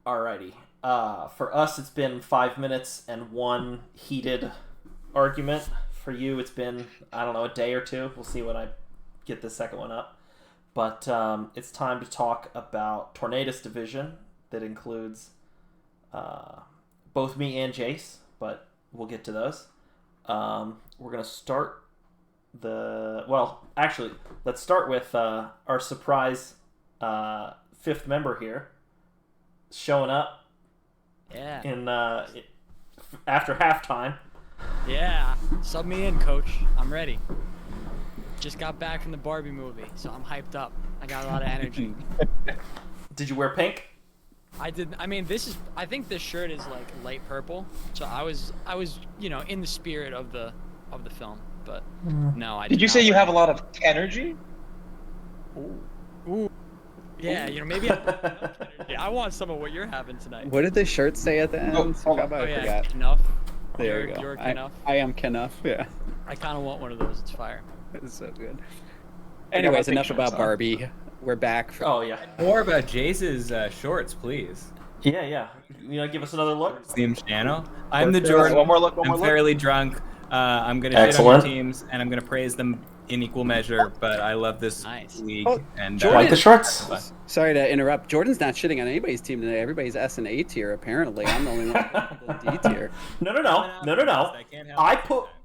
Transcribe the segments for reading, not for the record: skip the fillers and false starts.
Alrighty. For us, it's been 5 minutes and one heated argument. For you, it's been, I don't know, a day or two. We'll see when I get the second one up. But it's time to talk about Tornadus Division that includes both me and Jace, but we'll get to those. We're going to start actually, let's start with our surprise fifth member here showing up in after halftime. Yeah, sub me in, coach. I'm ready. Just got back from the Barbie movie, so I'm hyped up. I got a lot of energy. Did you wear pink? I did. I mean, I think this shirt is like light purple, so I was, in the spirit of the film. But no, I did you say you have a lot of KENergy? Ooh. Yeah, maybe I want some of what you're having tonight. What did the shirt say at the end? Oh, I forgot. Enough. There you go. You're enough. I am Kenough, yeah. I kind of want one of those. It's fire. It's so good. Anyways, enough about Barbie. We're back. Oh, yeah. More about Jace's shorts, please. Yeah. Give us another look? Steam's channel. I'm the Jordan. One more look. I'm fairly drunk. I'm going to shit on your teams, and I'm going to praise them in equal measure, but I love this league. And Jordan, like the shorts. Sorry to interrupt. Jordan's not shitting on anybody's team today. Everybody's S and A tier, apparently. I'm the only one in D tier. No.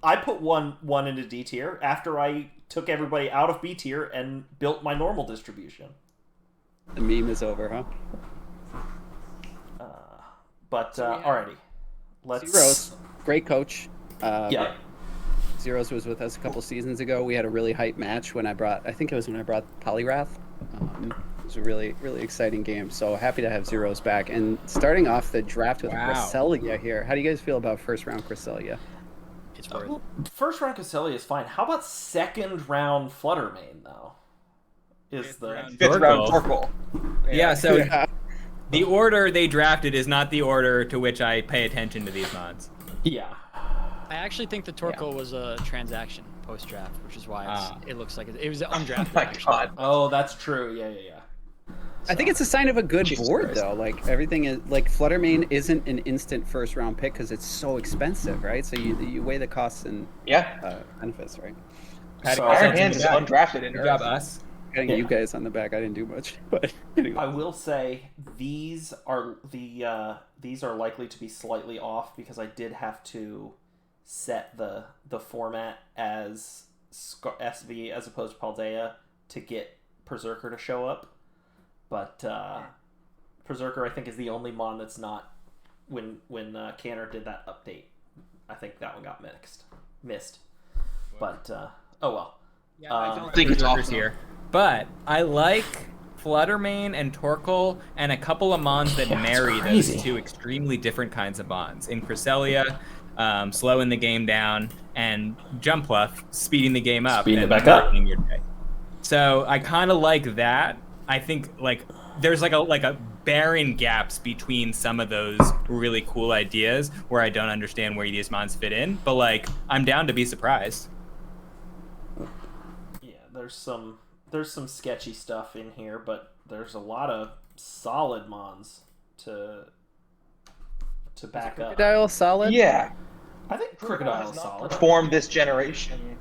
I put one into D tier after I took everybody out of B tier and built my normal distribution. The meme is over, huh? Alrighty. Let's... Zeros, great coach. Yeah. Zeros was with us a couple seasons ago. We had a really hype match when I brought Polyrath. It was a really, really exciting game. So happy to have Zeros back. And starting off the draft with Cresselia here. How do you guys feel about first round Cresselia? It's worth it. First round Cresselia is fine. How about second round Fluttermane though? Fifth round Torkoal. Yeah, the order they drafted is not the order to which I pay attention to these mods. Yeah. I actually think the Torkoal was a transaction post-draft, which is why it looks like it was undrafted. Oh my god. Oh, that's true. Yeah. So, I think it's a sign of a good board, though. Like, everything is... Like, Fluttermane isn't an instant first-round pick because it's so expensive, right? So you weigh the costs and benefits, right? Iron Hands is undrafted in Good job, us. Getting you guys on the back. I didn't do much, but anyway. I will say these are likely to be slightly off because I did have to set the format as SV as opposed to Paldea to get Berserker to show up. But Berserker, I think, is the only mon that's not when Canner did that update. I think that one got missed. But oh well. Yeah, I don't think it's offers here. But I like Fluttermane and Torkoal and a couple of mons that marry those two extremely different kinds of mons. In Cresselia, slowing the game down, and Jumpluff, speeding the game up. Speeding it back up. Your day. So I kind of like that. I think there's like a barren gaps between some of those really cool ideas where I don't understand where these mons fit in. But I'm down to be surprised. Yeah, there's some sketchy stuff in here, but there's a lot of solid mons to back up. Crocodile solid? Yeah. I think Crocodile is solid. Performed this generation.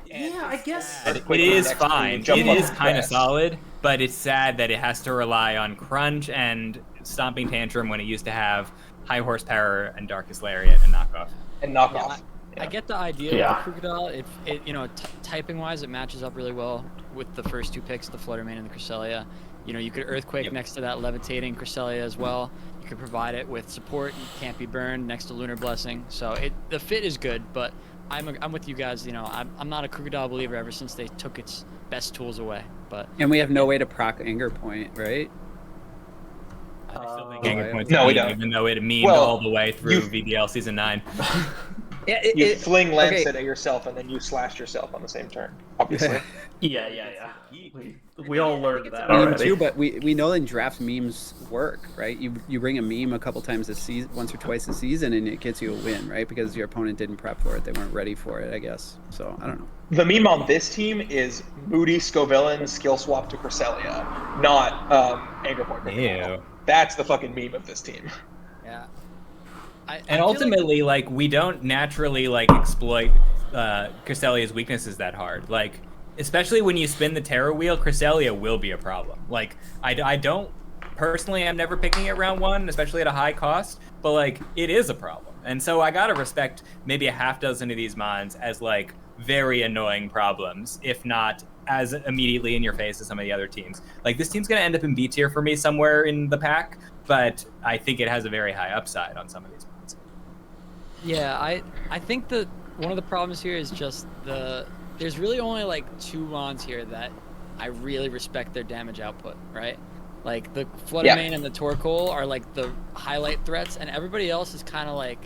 Yeah, I guess. It is fine. It is kind of solid, but it's sad that it has to rely on Crunch and Stomping Tantrum when it used to have High Horsepower and Darkest Lariat and Knockoff. I get the idea of the Crocodile. Typing-wise, it matches up really well with the first two picks, the Fluttermane and the Cresselia. You could Earthquake next to that Levitating Cresselia as well. You could provide it with support. You can't be burned next to Lunar Blessing. So the fit is good, but I'm with you guys. I'm not a Crocodile believer ever since they took its best tools away. And we have no way to proc Anger Point, right? I still think Anger Point's we don't. even though it memed all the way through VBL Season 9. You fling Lancet at yourself and then you slash yourself on the same turn, obviously. Yeah. We all learned that already. Too, but we know that draft memes work, right? You bring a meme a couple times a season, once or twice a season, and it gets you a win, right? Because your opponent didn't prep for it, they weren't ready for it, I guess. So I don't know. The meme on this team is Moody Scovillain skill swap to Cresselia, not Anger Point. Ew. That's the fucking meme of this team. Yeah. And ultimately, like, we don't naturally like exploit Cresselia's weaknesses that hard. Like, especially when you spin the Terror Wheel, Cresselia will be a problem. Like, I don't personally, I'm never picking it round 1, especially at a high cost, but like, it is a problem. And so I gotta respect maybe a half dozen of these mons as like very annoying problems, if not as immediately in your face as some of the other teams. Like, this team's gonna end up in B tier for me somewhere in the pack, but I think it has a very high upside on some of these mons. Yeah, I think that one of the problems here is just there's really only like 2 mons here that I really respect their damage output, right? Like the Fluttermane and the Torkoal are like the highlight threats, and everybody else is kind of like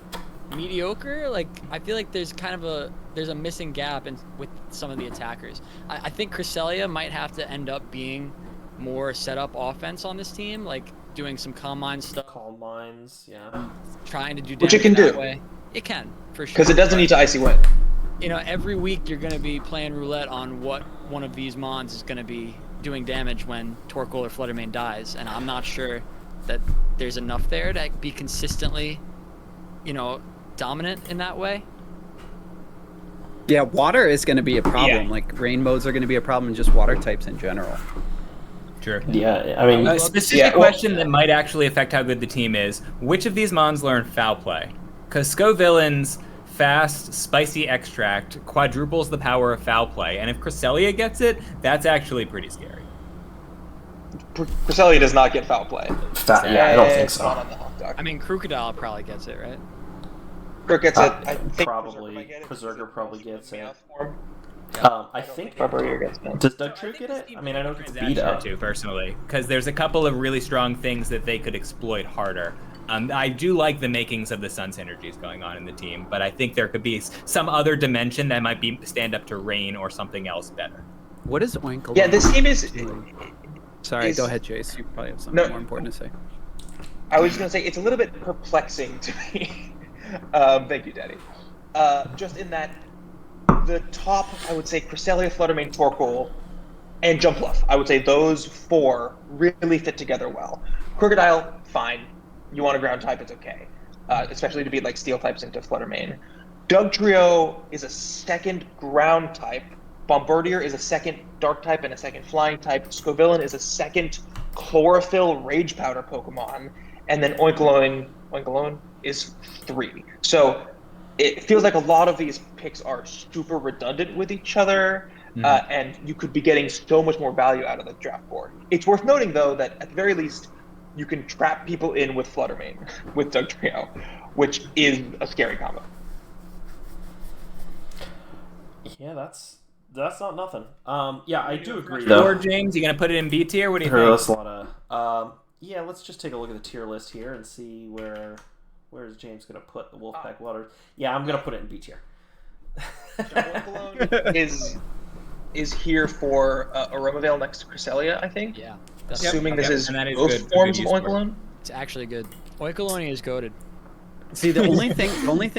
mediocre. Like, I feel like there's a missing gap with some of the attackers. I think Cresselia might have to end up being more set up offense on this team, like doing some Calm Mind stuff. Calm Minds, yeah. Trying to do damage which it can that do. way. It can, for sure. Because it doesn't need to Icy Wind. You know, every week you're going to be playing roulette on what one of these mons is going to be doing damage when Torkoal or Fluttermane dies, and I'm not sure that there's enough there to be consistently, you know, dominant in that way. Yeah, water is going to be a problem. Yeah. Like, rain modes are going to be a problem, just water types in general. Sure. Yeah, I mean, A specific question that might actually affect how good the team is: which of these mons learn foul play? Because Scovillain's fast, spicy extract quadruples the power of foul play, and if Cresselia gets it, that's actually pretty scary. Cresselia does not get foul play. yeah, I don't think It's so. not on the Hawk Duck. I mean, Crocodile probably gets it, right? Crook gets it. I think probably. Berserker Berserker probably gets it. Form. I think. Barbarrier gets it. Does Dugtrio get it? I mean, I know it's beat up. Too, personally, because there's a couple of really strong things that they could exploit harder. I do like the makings of the Sun synergies going on in the team, but I think there could be some other dimension that might be stand up to Rain or something else better. What is Oinkle? Yeah, this team is. Sorry, go ahead, Jace. You probably have something more important to say. I was just gonna say it's a little bit perplexing to me. Thank you, Daddy. Just in that the top, I would say Cresselia, Fluttermane, Torkoal, and Jumpluff. I would say those 4 really fit together well. Crocodile, fine. You want a ground type, it's okay. Especially to beat like steel types into Fluttermane. Dugtrio is a second ground type. Bombardier is a second dark type and a second flying type. Scovillain is a second chlorophyll rage powder Pokemon. And then Oinkologne is 3. So it feels like a lot of these picks are super redundant with each other. And you could be getting so much more value out of the draft board. It's worth noting, though, that at the very least, you can trap people in with Fluttermane, with Dugtrio, which is a scary combo. Yeah, that's not nothing. Yeah, I do agree. Or James, you gonna put it in B tier? What do you think? That's a lot of. Yeah, let's just take a look at the tier list here and see where is James gonna put the Wolfpack Water. Yeah, I'm gonna put it in B tier. is here for Aromavale next to Cresselia, I think. Yeah. Assuming this is and that is both good. forms of Good use for it. Oinkologne. It's actually good. Oinkologne is goated. See, the only thing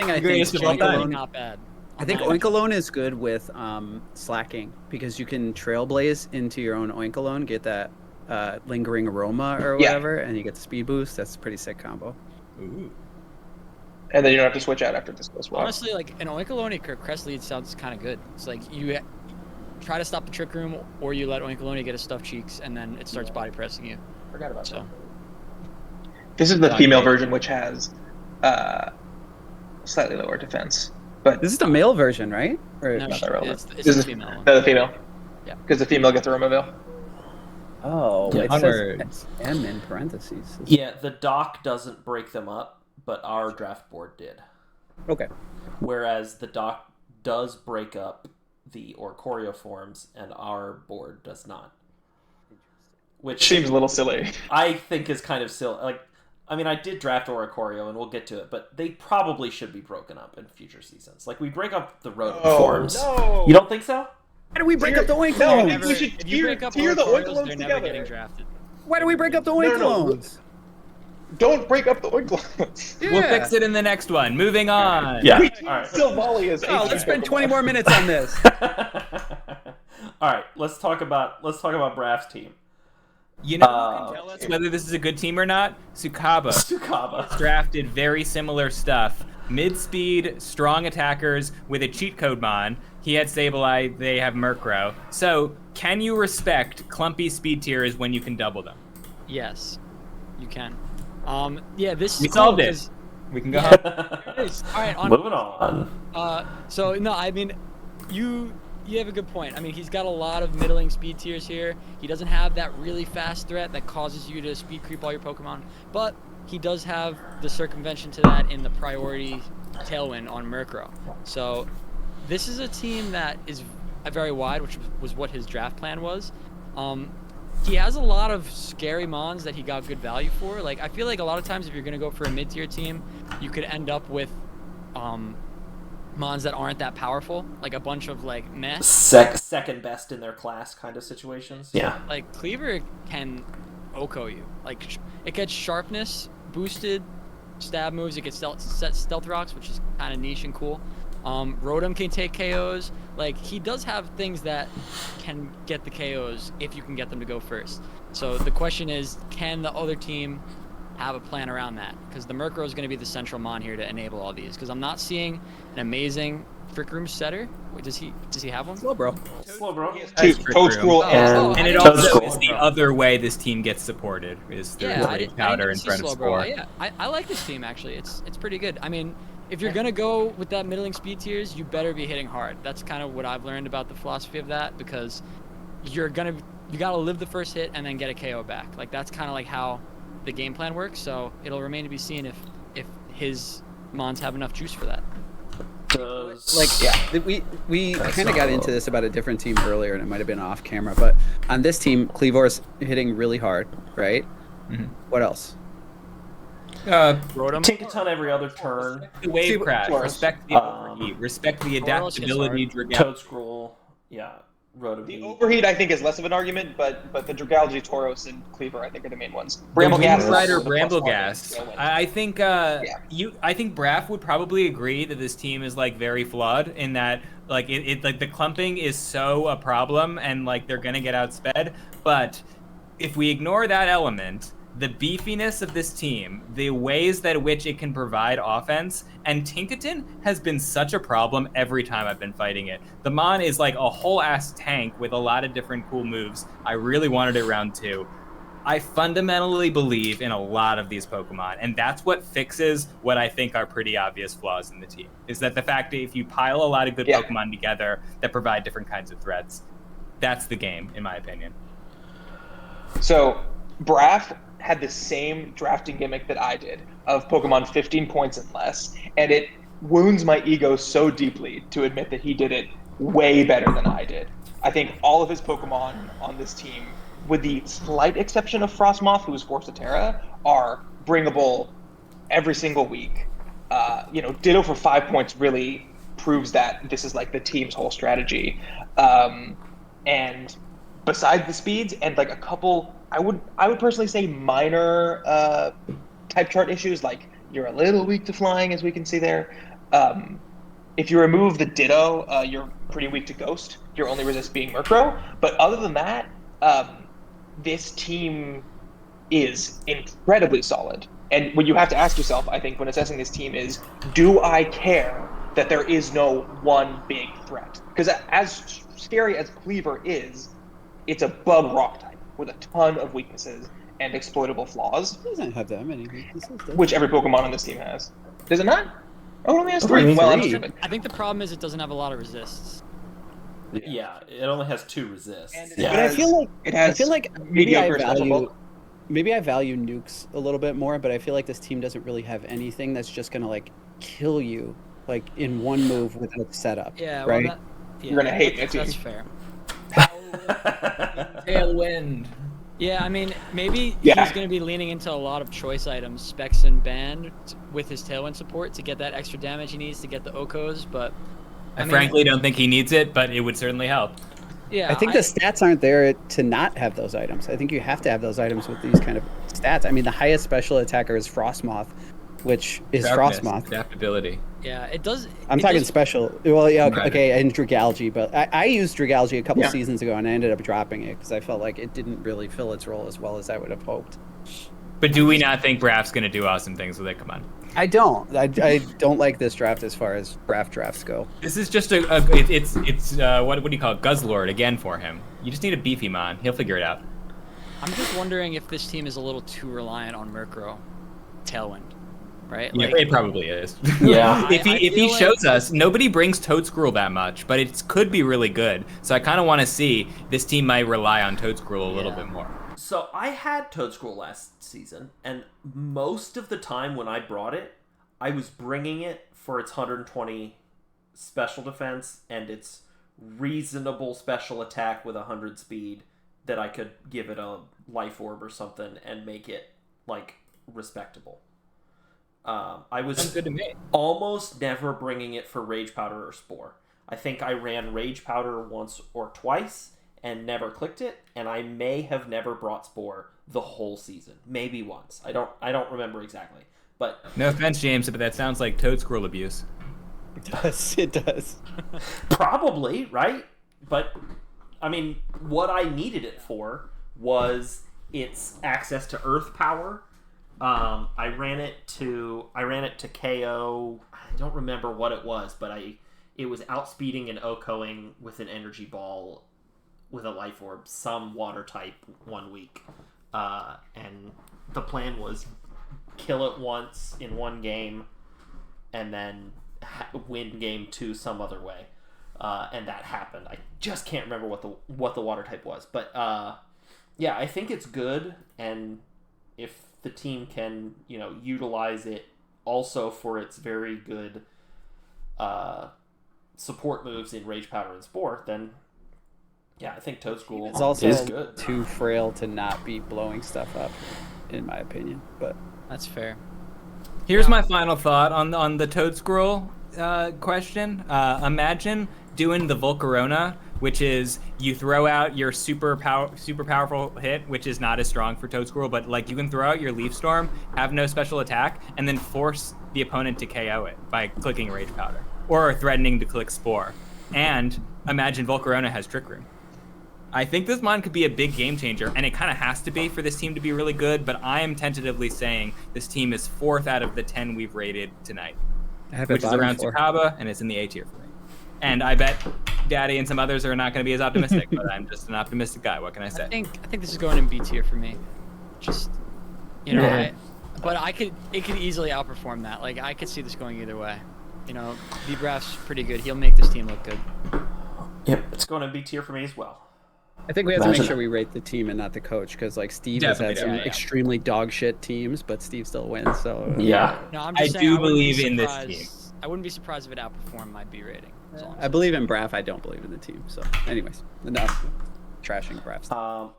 I think use it all the time. Oinkologne, Not bad. I think Oinkologne is good with slacking, because you can Trailblaze into your own Oinkologne, get that lingering aroma or whatever, and you get the speed boost. That's a pretty sick combo. Ooh. And then you don't have to switch out after this goes well. Honestly, like an Oinkologne Crest lead sounds kind of good. It's like you try to stop the Trick Room, or you let Oinkologne get a stuffed cheeks, and then it starts body pressing you. Forgot about So. that. This is the female version, which has slightly lower defense. But This is the male version, right? Or, No, not that relevant. it's This the is female one. the female. Yeah. Because the female gets Aromavale. oh, Yeah. it Onwards. says M in parentheses. Yeah, the dock doesn't break them up, but our draft board did. Okay. Whereas the dock does break up the Oricorio forms, and our board does not. Which Seems a little silly. I think is kind of silly. Like, I mean, I did draft Oricorio, and we'll get to it, but they probably should be broken up in future seasons. Like, we break up the Rotom forms. No. You don't think so? Why do we break up the No, Oinkolones? we should If you break up tier the Oricorios, Oinkolones they're never together. getting drafted. Why do we break up the No, no, Oinkolones? Don't break up the Oinkolones. Yeah. We'll fix it in the next one. Moving on. Yeah. We All right. Silvally is Oh, let's spend 20 more minutes on this. All right. Let's talk about Braff's team. You know who can tell us whether this is a good team or not? Tsukaba. Tsukaba. Drafted very similar stuff. Mid-speed, strong attackers with a cheat code mon. He had Sableye, they have Murkrow. So, can you respect clumpy speed tiers when you can double them? Yes, you can. Yeah, this is We cool solved it. We can go home. All right, Moving on. So no, I mean, you have a good point. I mean, he's got a lot of middling speed tiers here. He doesn't have that really fast threat that causes you to speed creep all your Pokemon, but he does have the circumvention to that in the priority Tailwind on Murkrow. So this is a team that is very wide, which was what his draft plan was. He has a lot of scary mons that he got good value for. Like, I feel like a lot of times if you're going to go for a mid-tier team, you could end up with mons that aren't that powerful, like a bunch of like meh. Second best in their class kind of situations. Yeah. Like Cleaver can OHKO you. Like it gets sharpness boosted, stab moves. It gets set stealth rocks, which is kind of niche and cool. Rotom can take KOs. Like he does have things that can get the KOs if you can get them to go first. So the question is, can the other team have a plan around that? Because the Murkrow is going to be the central mon here to enable all these. Because I'm not seeing an amazing Frick Room setter. Wait, does he have one? Slowbro. Toadscroll and it also is the other way this team gets supported is through powder in front of Spore. Yeah, I like this team actually. It's pretty good. I mean, if you're gonna go with that middling speed tiers, you better be hitting hard. That's kind of what I've learned about the philosophy of that, because you gotta live the first hit and then get a KO back. Like that's kind of like how the game plan works. So it'll remain to be seen if his mons have enough juice for that. We kind of got into this about a different team earlier, and it might have been off camera, but on this team, Cleavor's hitting really hard, right? Mm-hmm. What else? Rotom. Tinkaton every other turn. The wave crash. Respect the overheat. Respect the adaptability. Toadscroll. Yeah. Rotom. The overheat, I think, is less of an argument, but the Dragalge, Tauros, and Cleaver, I think, are the main ones. Bramblegas. Bramblegas. I think I think Braff would probably agree that this team is like very flawed in that like it like the clumping is so a problem and like they're gonna get outsped. But if we ignore that element, the beefiness of this team, the ways that which it can provide offense, and Tinkaton has been such a problem every time I've been fighting it. The Mon is like a whole ass tank with a lot of different cool moves. I really wanted it round 2. I fundamentally believe in a lot of these Pokemon, and that's what fixes what I think are pretty obvious flaws in the team, is that the fact that if you pile a lot of good Pokemon together that provide different kinds of threats, that's the game, in my opinion. So, Braff had the same drafting gimmick that I did of Pokemon 15 points and less, and it wounds my ego so deeply to admit that he did it way better than I did. I think all of his Pokemon on this team, with the slight exception of Frostmoth, who was forced to Terra, are bringable every single week. Ditto for 5 points really proves that this is like the team's whole strategy. And besides the speeds and like a couple, I would personally say minor type chart issues, like you're a little weak to flying, as we can see there. If you remove the Ditto, you're pretty weak to Ghost. Your only resist being Murkrow. But other than that, this team is incredibly solid. And what you have to ask yourself, I think, when assessing this team is, do I care that there is no one big threat? Because as scary as Cleaver is, it's a bug rock type with a ton of weaknesses and exploitable flaws. It doesn't have that many weaknesses, which every Pokemon on this team has. Does it not? Oh, it only has 3. Well, I'm stupid. I think the problem is it doesn't have a lot of resists. Yeah, it only has 2 resists. But I feel like maybe I value nukes a little bit more, but I feel like this team doesn't really have anything that's just gonna like kill you like in one move without the setup. Yeah, right. Well, you're gonna hate it. That's fair. Tailwind. Yeah, I mean, maybe he's going to be leaning into a lot of choice items, Specs and Band, with his Tailwind support to get that extra damage he needs to get the OHKOs, but... I frankly don't think he needs it, but it would certainly help. Yeah, I think the stats aren't there to not have those items. I think you have to have those items with these kind of stats. I mean, the highest special attacker is Frostmoth, which is Sharpness, Frostmoth. adaptability. Yeah, it does. I'm it talking does- special. Well, yeah, Right. okay, and Dragalge, but I used Dragalge a couple Yeah. seasons ago, and I ended up dropping it because I felt like it didn't really fill its role as well as I would have hoped. But do we not think Braff's going to do awesome things with it? Come on. I don't. I don't like this draft as far as drafts go. This is just it's what do you call it? Guzzlord again for him. You just need a beefy mon. He'll figure it out. I'm just wondering if this team is a little too reliant on Murkrow Tailwind, right? Yeah, it probably is. Yeah. if I he feel shows us, nobody brings Toadscruel that much, but it could be really good. So I kind of want to see this team might rely on Toadscruel a little bit more. So I had Toadscruel last season, and most of the time when I brought it, I was bringing it for its 120 special defense and its reasonable special attack with 100 speed that I could give it a life orb or something and make it like respectable. I was Sounds good to me. almost never bringing it for Rage Powder or Spore. I think I ran Rage Powder once or twice and never clicked it, and I may have never brought Spore the whole season. Maybe once. I don't remember exactly. But No offense, James, but that sounds like Toadscruel abuse. It does. probably, right? But I mean, what I needed it for was its access to Earth Power. I ran it to KO. I don't remember what it was, but it was outspeeding and OHKOing with an energy ball with a life orb, some water type 1 week. And the plan was kill it once in one game and then win game 2 some other way. And that happened. I just can't remember what the water type was. But yeah, I think it's good, and if the team can, utilize it also for its very good support moves in Rage Powder and Spore, then yeah, I think Toadscruel It's also is good. too frail to not be blowing stuff up, in my opinion. But That's fair. Here's my final thought on the Toadscruel question. Imagine doing the Volcarona, which is you throw out your super powerful hit, which is not as strong for Toadscruel, but like you can throw out your Leaf Storm, have no special attack, and then force the opponent to KO it by clicking Rage Powder or threatening to click Spore. And imagine Volcarona has Trick Room. I think this mon could be a big game changer, and it kind of has to be for this team to be really good, but I am tentatively saying this team is 4th out of the 10 we've rated tonight, which is around Tsukaba, and it's in the A tier for me. And I bet Daddy and some others are not going to be as optimistic, but I'm just an optimistic guy. What can I say? I think this is going in B tier for me. Just, it could easily outperform that. Like, I could see this going either way. V-Braff's pretty good. He'll make this team look good. Yep, it's going in B tier for me as well. I think we have to make sure we rate the team and not the coach, because like Steve has had some extremely dog shit teams, but Steve still wins. So yeah, no, I'm I just saying, do believe in this team. I wouldn't be surprised if it outperformed my B rating. I believe in Braff. I don't believe in the team. So, anyways, enough trashing Braff.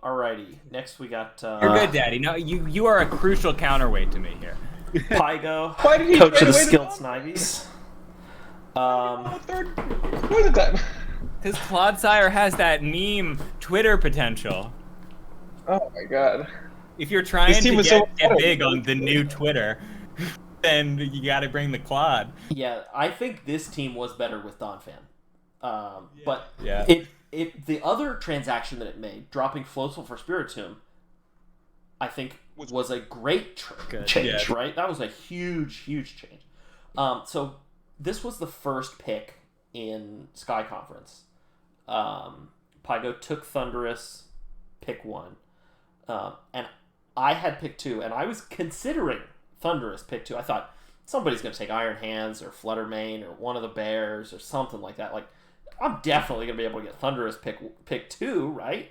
Alrighty. Next we got. You're good, Daddy. No, you are a crucial counterweight to me here. Pygo, Why did he coach of the trade away skilled the Snivies. Third more than time. Because Clodsire has that meme Twitter potential. Oh my god. If you're trying This team to was so get better. big on the new Twitter, then you got to bring the Clod. Yeah, I think this team was better with Donphan. But Yeah. the other transaction that it made, dropping Floatzel for Spiritomb, I think was a great change, Yeah. right? That was a huge change. So this was the first pick in Sky Conference. Pygo took Thundurus, pick 1. And I had pick 2, and I was considering Thundurus pick 2. I thought somebody's going to take Iron Hands or Fluttermane or one of the Bears or something like that. Like, I'm definitely going to be able to get Thundurus pick 2, right?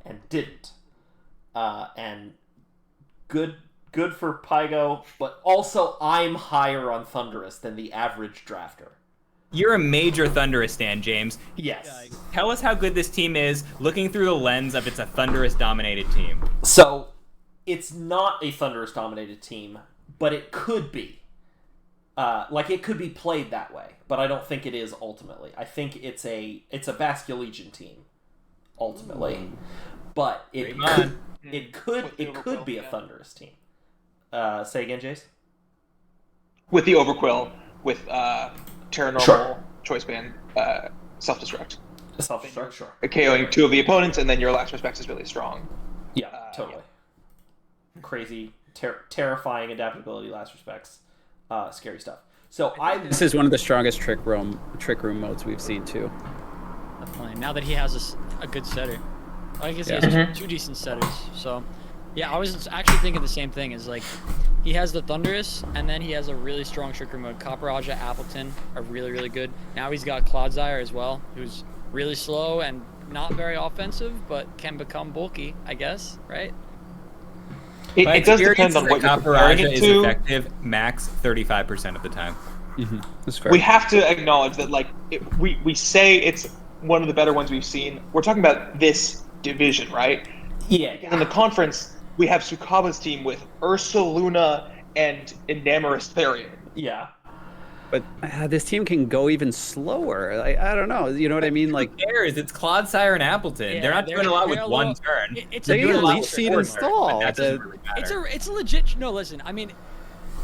And didn't. And good for Pygo, but also I'm higher on Thundurus than the average drafter. You're a major Thundurus stan, James. Yes. Tell us how good this team is, looking through the lens of it's a Thundurus-dominated team. So, it's not a Thundurus-dominated team, but it could be. It could be played that way, but I don't think it is ultimately. I think it's a Basculegion team, ultimately. But it could be a Thundurus team. Say again, Jace? with the overquill, with Terra Normal, Choice Band, Self-Destruct. Self-destruct, sure. KOing 2 of the opponents, and then your last respects is really strong. Yeah, totally. Yeah. Crazy, terrifying adaptability, last respects, scary stuff. So This is one of the strongest trick room modes we've seen too. Definitely. Now that he has a good setter, I guess he has two decent setters. So, yeah, I was actually thinking the same thing. Is like he has the Thunderous, and then he has a really strong trick room mode. Copperaja, Appleton are really, really good. Now he's got Clodsire as well, who's really slow and not very offensive, but can become bulky, I guess, right? It does depend on what you're comparing it is to. Effective max 35% of the time. That's fair. We have to acknowledge that, like, we say it's one of the better ones we've seen. We're talking about this division, right? Yeah. In the conference, we have Sukaba's team with Ursaluna and Enamorous Therian. Yeah. But this team can go even slower. I don't know. You know what I mean? Like, Who cares? It's Clodsire and Appleton. Yeah, they're not doing a lot with one turn. they doing a lot leech with seed four and turns, stall. but that doesn't really matter. It's a legit. No, listen. I mean,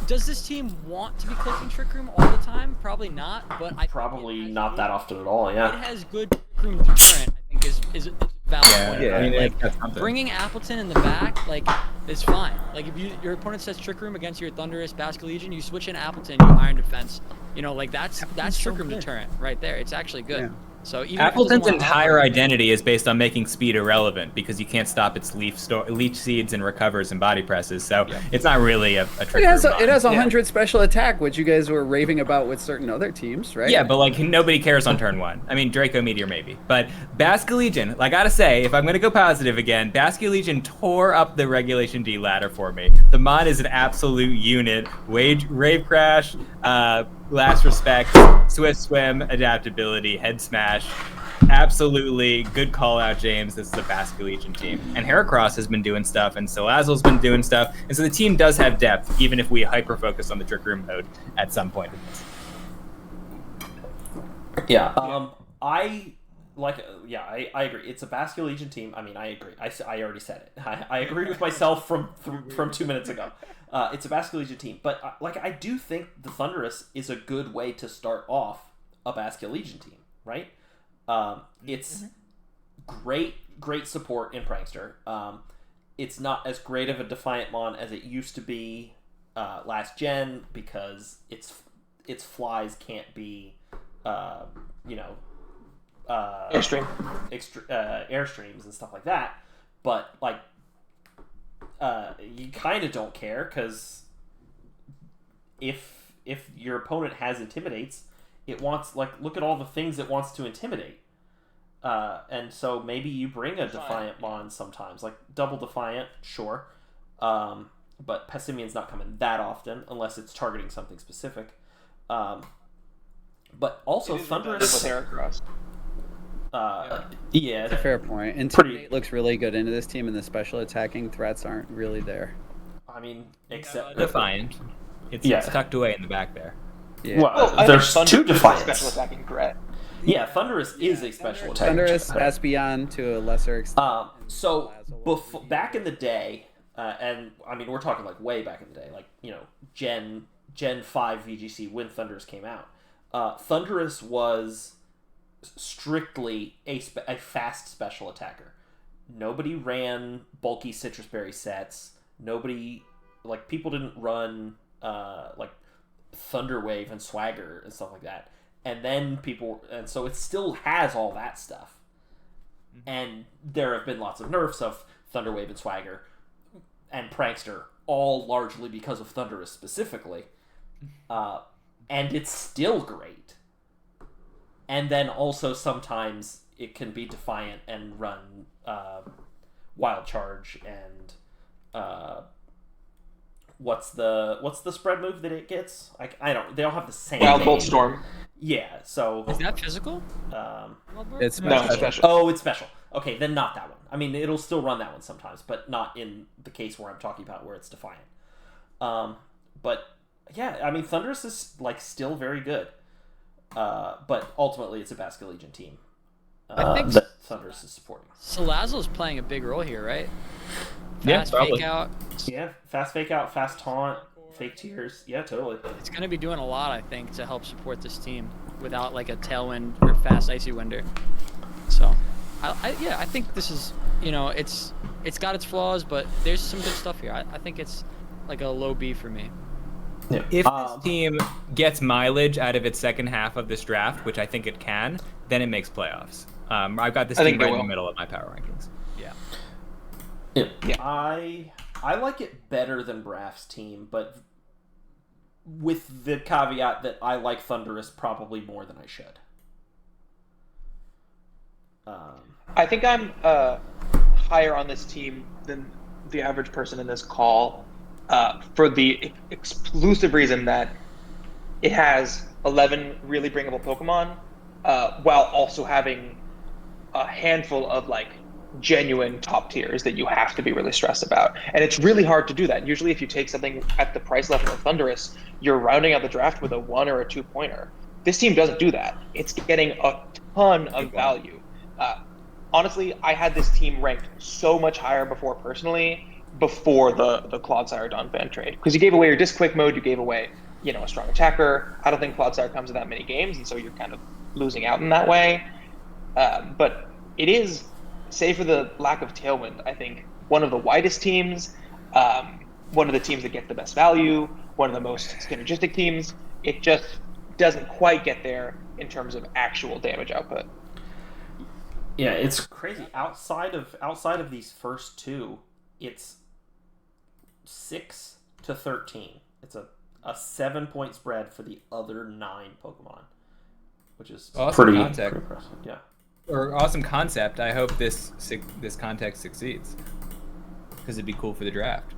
does this team want to be clicking Trick Room all the time? Probably not. But I Probably not that often at all. Yeah. It has good Trick Room deterrent. I think is a valid point. Yeah, I mean, Like that's something. bringing Appleton in the back, like, is fine. Like if your opponent says Trick Room against your Thunderous Basket Legion, you switch in Appleton, you Iron Defense. You know, like that's Trick Room deterrent right there. It's actually good. Yeah. So even Appleton's entire identity is based on making speed irrelevant because you can't stop its leech seeds and recovers and body presses. So it's not really a trick. It has 100 special attack, which you guys were raving about with certain other teams, right? Yeah, but like nobody cares on turn 1. I mean, Draco Meteor maybe, but Basket Legion. I gotta say, if I'm gonna go positive again, Basket Legion tore up the Regulation D ladder for me. The mod is an absolute unit. Rave Crash, Last Respect, Swift Swim, Adaptability, Head Smash. Absolutely good call out, James. This is a Basket Legion team. And Heracross has been doing stuff, and Salazzle's been doing stuff. And so the team does have depth, even if we hyper focus on the Trick Room mode at some point in this. Yeah. I agree. It's a Basket Legion team. I mean, I agree. I already said it. I agreed with myself from 2 minutes ago. It's a Basket Legion team, but I do think the Thunderous is a good way to start off a Basket Legion team, right? It's great support in Prankster. It's not as great of a Defiant Mon as it used to be last gen because its flies can't be Airstream. Airstreams and stuff like that. But you kind of don't care because if your opponent has Intimidates, it wants look at all the things it wants to intimidate. And so maybe you bring a Defiant Mon sometimes, like Double Defiant, sure. But Pessimian's not coming that often unless it's targeting something specific. But also Thunderous with Heracross. Yeah, That's a fair point. Intimidate looks really good into this team, and the special attacking threats aren't really there. I mean, except Defiant. It's tucked away in the back there. Yeah. Well, there's two Defiants. Special attacking threat. Yeah, Thunderous is a special attack. Thunderous, Espeon to a lesser extent. So back in the day, and I mean we're talking way back in the day, Gen 5 VGC when Thunderous came out. Thunderous was strictly a fast special attacker. Nobody ran bulky Citrus Berry sets. Nobody people didn't run Thunder Wave and Swagger and stuff like that. And then so it still has all that stuff. And there have been lots of nerfs of Thunder Wave and Swagger and Prankster, all largely because of Thunderous specifically. And it's still great. And then also sometimes it can be Defiant and run Wild Charge and what's the spread move that it gets? They don't have the same Wild name. Bolt Storm. Yeah, so... Is that physical? It's special. No, it's special. Oh, it's special. Okay, then not that one. I mean, it'll still run that one sometimes, but not in the case where I'm talking about where it's Defiant. But, yeah, I mean, Thunderous is, still very good. But ultimately, it's a Basket Legion team. I think that Thunderous is supporting. Salazzle's playing a big role here, right? Yeah, Fast probably. fake out. Yeah, fast fake out, fast taunt. Fake tiers. Yeah, totally. It's going to be doing a lot, I think, to help support this team without like a tailwind or fast icy winder. So, I think this is, it's got its flaws, but there's some good stuff here. I think it's like a low B for me. Yeah. If this team gets mileage out of its second half of this draft, which I think it can, then it makes playoffs. I've got this team right in the middle of my power rankings. Yeah. I like it better than Braff's team, but with the caveat that I like Thunderous probably more than I should. I think I'm higher on this team than the average person in this call for the exclusive reason that it has 11 really bringable Pokemon while also having a handful of like genuine top tiers that you have to be really stressed about. And it's really hard to do that. Usually if you take something at the price level of Thunderous, you're rounding out the draft with a 1 or a 2 pointer. This team doesn't do that. It's getting a ton of value. Honestly, I had this team ranked so much higher before the Clodsire Donphan trade. Because you gave away your Disc Quick mode, you gave away, a strong attacker. I don't think Clodsire comes in that many games, and so you're kind of losing out in that way. But it is, save for the lack of tailwind, I think one of the widest teams, one of the teams that get the best value, one of the most synergistic teams. It just doesn't quite get there in terms of actual damage output. Yeah, it's crazy. Outside of these first two, it's 6 to 13. It's a 7-point spread for the other 9 Pokemon, which is awesome pretty concept. impressive. Yeah. Or awesome concept. I hope this context succeeds because it'd be cool for the draft.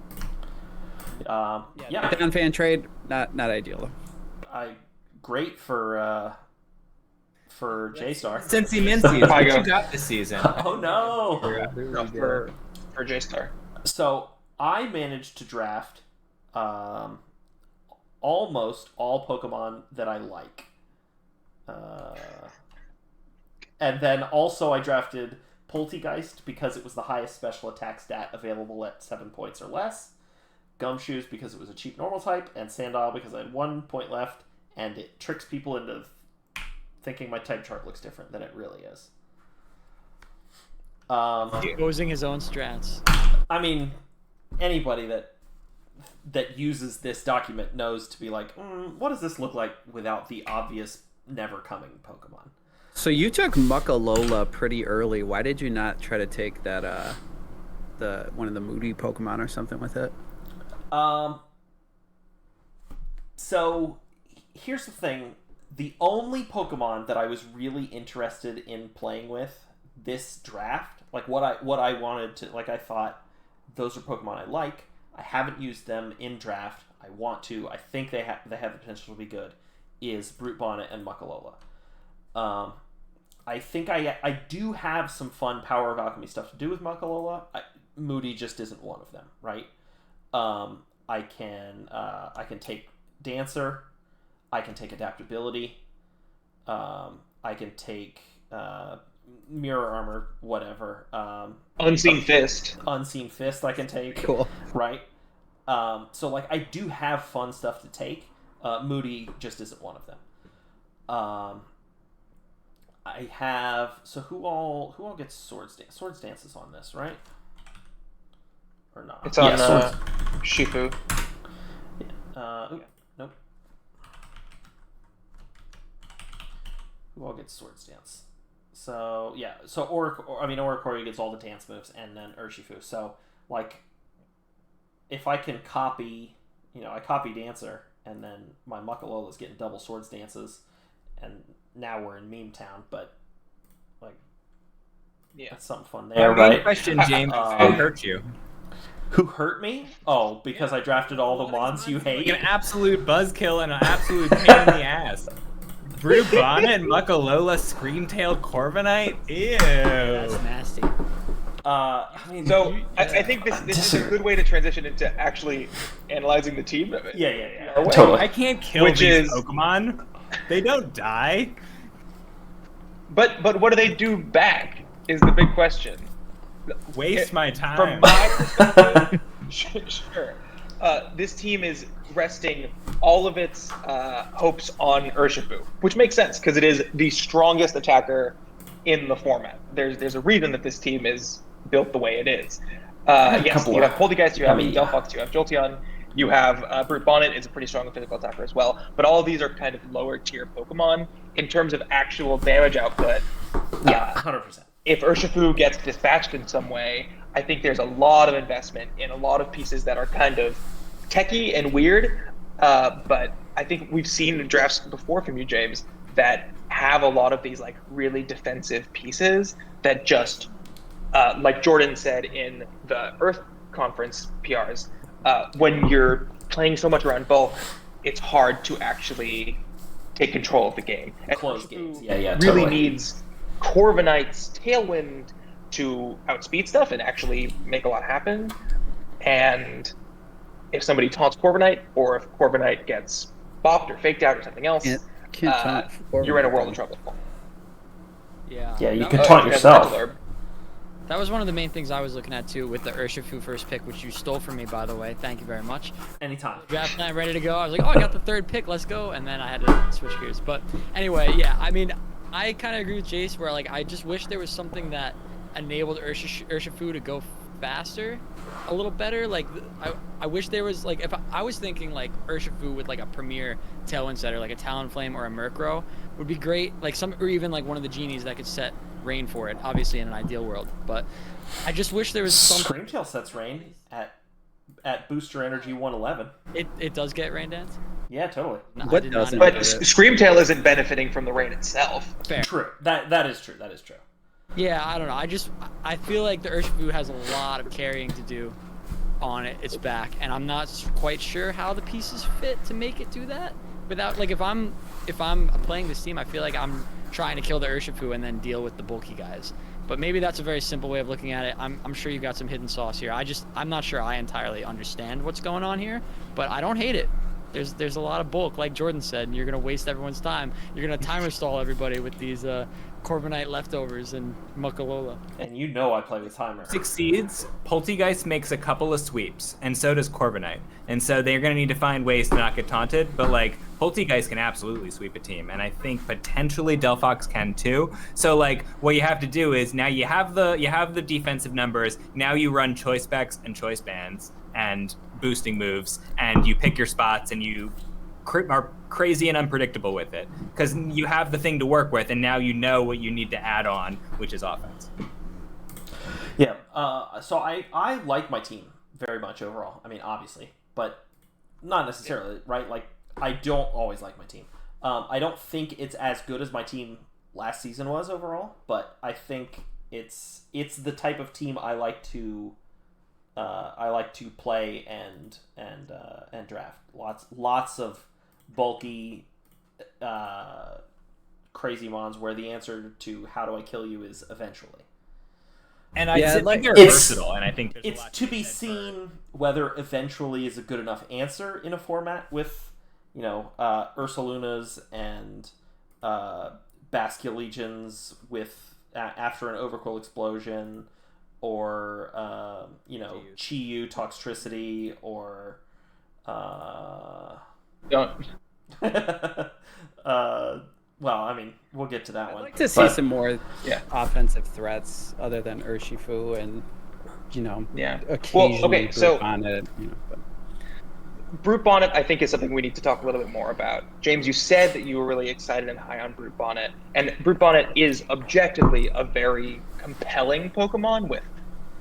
Yeah. Donphan trade, not ideal. Great for J-Star. Cincy Mincy, what you got this season? Oh no! For J-Star. So I managed to draft almost all Pokemon that I like. And then also I drafted Poltegeist because it was the highest special attack stat available at 7 points or less. Gumshoes because it was a cheap normal type, and Sandile because I had 1 point left, and it tricks people into thinking my type chart looks different than it really is. Exposing his own strats. I mean, anybody that uses this document knows to be like, what does this look like without the obvious never coming Pokemon? So you took Muckalola pretty early. Why did you not try to take that the one of the Moody Pokemon or something with it? So here's the thing. The only Pokemon that I was really interested in playing with this draft, like what I wanted to, like I thought those are Pokemon I like. I haven't used them in draft. I want to. I think they have the potential to be good. Is Brute Bonnet and Muckalola. I think I do have some fun Power of Alchemy stuff to do with Muckalola. Moody just isn't one of them, right? I can take Dancer. I can take Adaptability. I can take Mirror Armor, whatever. Unseen Fist. Unseen Fist I can take. Cool. Right? So, like, I do have fun stuff to take. Moody just isn't one of them. I have... So who all gets Swords Dance? Swords Dance is on this, right? Or not? It's on Shifu. Nope. Who all gets Swords Dance? So, yeah. So, Oricorio gets all the dance moves, and then Urshifu. So, like, if I can copy... I copy Dancer, and then my Muckalola's getting double Swords Dances, and now we're in Meme Town, but, like, that's something fun there, right? Question, James. Who hurt you? Who hurt me? Oh, because I drafted all the Mons you hate? Like an absolute buzzkill and an absolute pain in the ass. Brute Bonnet and Muckalola Screamtail Corviknight? Ew. That's nasty. I think this is a good way to transition into actually analyzing the team of it. Yeah. Totally. I can't kill these Pokemon. They don't die. But what do they do back is the big question. Waste my time. From my perspective, sure. this team is resting all of its hopes on Urshifu, which makes sense because it is the strongest attacker in the format. There's a reason that this team is built the way it is. Yes, you have Poltergeist, you have Delphox, you have Jolteon, you have Brute Bonnet is a pretty strong physical attacker as well. But all of these are kind of lower tier Pokemon in terms of actual damage output. Yeah, 100%. If Urshifu gets dispatched in some way, I think there's a lot of investment in a lot of pieces that are kind of techie and weird. But I think we've seen drafts before from you, James, that have a lot of these like really defensive pieces that just, like Jordan said in the Earth Conference PRs, when you're playing so much around bulk, it's hard to actually take control of the game. And close games. Really needs Corviknight's Tailwind to outspeed stuff and actually make a lot happen. And if somebody taunts Corviknight, or if Corviknight gets bopped or faked out or something else, you're in a world of trouble. Yeah. Yeah, you can taunt yourself. That was one of the main things I was looking at too with the Urshifu first pick, which you stole from me, by the way. Thank you very much. Anytime. Draft night ready to go. I was like, oh, I got the third pick. Let's go. And then I had to switch gears. But anyway, yeah, I mean, I kind of agree with Jace where like I just wish there was something that enabled Urshifu to go faster a little better. Like I wish there was like, if I was thinking like Urshifu with like a premier Tailwind setter, like a Talonflame or a Murkrow would be great. Like or even like one of the genies that could set rain for it, obviously in an ideal world. But I just wish there was something. Screamtail sets rain at Booster Energy 111. It does get rain dance? Yeah, totally. No, but Screamtail isn't benefiting from the rain itself. Fair. True. That is true. Yeah, I don't know. I feel like the Urshifu has a lot of carrying to do on its back, and I'm not quite sure how the pieces fit to make it do that. Without like if I'm playing this team, I feel like I'm trying to kill the Urshifu and then deal with the bulky guys. But maybe that's a very simple way of looking at it. I'm sure you've got some hidden sauce here. I'm not sure I entirely understand what's going on here, but I don't hate it. There's a lot of bulk, like Jordan said, and you're gonna waste everyone's time. You're gonna timer stall everybody with these Corviknight leftovers and Muckalola. And you know I play with timer. Succeeds, Poltergeist makes a couple of sweeps, and so does Corviknight. And so they're going to need to find ways to not get taunted, but like Poltergeist can absolutely sweep a team, and I think potentially Delphox can too. So like what you have to do is now you have the defensive numbers, now you run choice specs and choice bands and boosting moves, and you pick your spots and you are crazy and unpredictable with it because you have the thing to work with, and now you know what you need to add on, which is offense. Yeah. So I like my team very much overall. I mean, obviously, but not necessarily, right? Like I don't always like my team. I don't think it's as good as my team last season was overall, but I think it's the type of team I like to play and draft. Lots of bulky, crazy mons where the answer to how do I kill you is eventually. And I think they're versatile, and I think there's it's to be seen whether eventually is a good enough answer in a format with, Ursalunas and Basculegions with after an Overquill explosion, or Chi-Yu Toxtricity, or well, I mean, we'll get to that one. I'd like to see some more offensive threats other than Urshifu and, occasionally Brute Bonnet. Brute Bonnet, I think, is something we need to talk a little bit more about. James, you said that you were really excited and high on Brute Bonnet, and Brute Bonnet is objectively a very compelling Pokemon with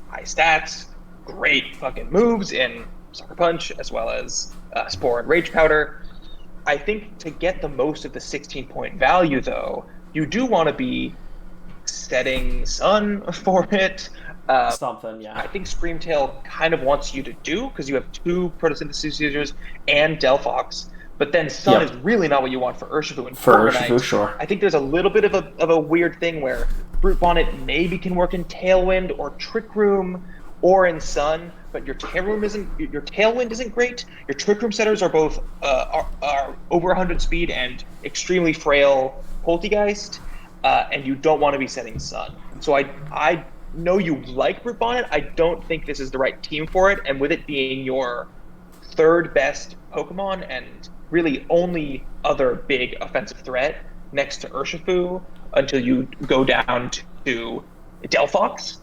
high stats, great fucking moves in Sucker Punch, as well as Spore and Rage Powder. I think to get the most of the 16-point value, though, you do want to be setting Sun for it. Something, yeah. I think Screamtail kind of wants you to do, because you have two Photosynthesis users and Delphox, but then Sun is really not what you want for Urshifu and Urshifu, sure. I think there's a little bit of a weird thing where Brute Bonnet maybe can work in Tailwind or Trick Room or in Sun, but your Tailwind isn't great. Your Trick Room setters are both are over 100 speed and extremely frail Poltergeist, and you don't want to be setting Sun. So I know you like Brute Bonnet. I don't think this is the right team for it, and with it being your third best Pokemon and really only other big offensive threat next to Urshifu until you go down to Delphox,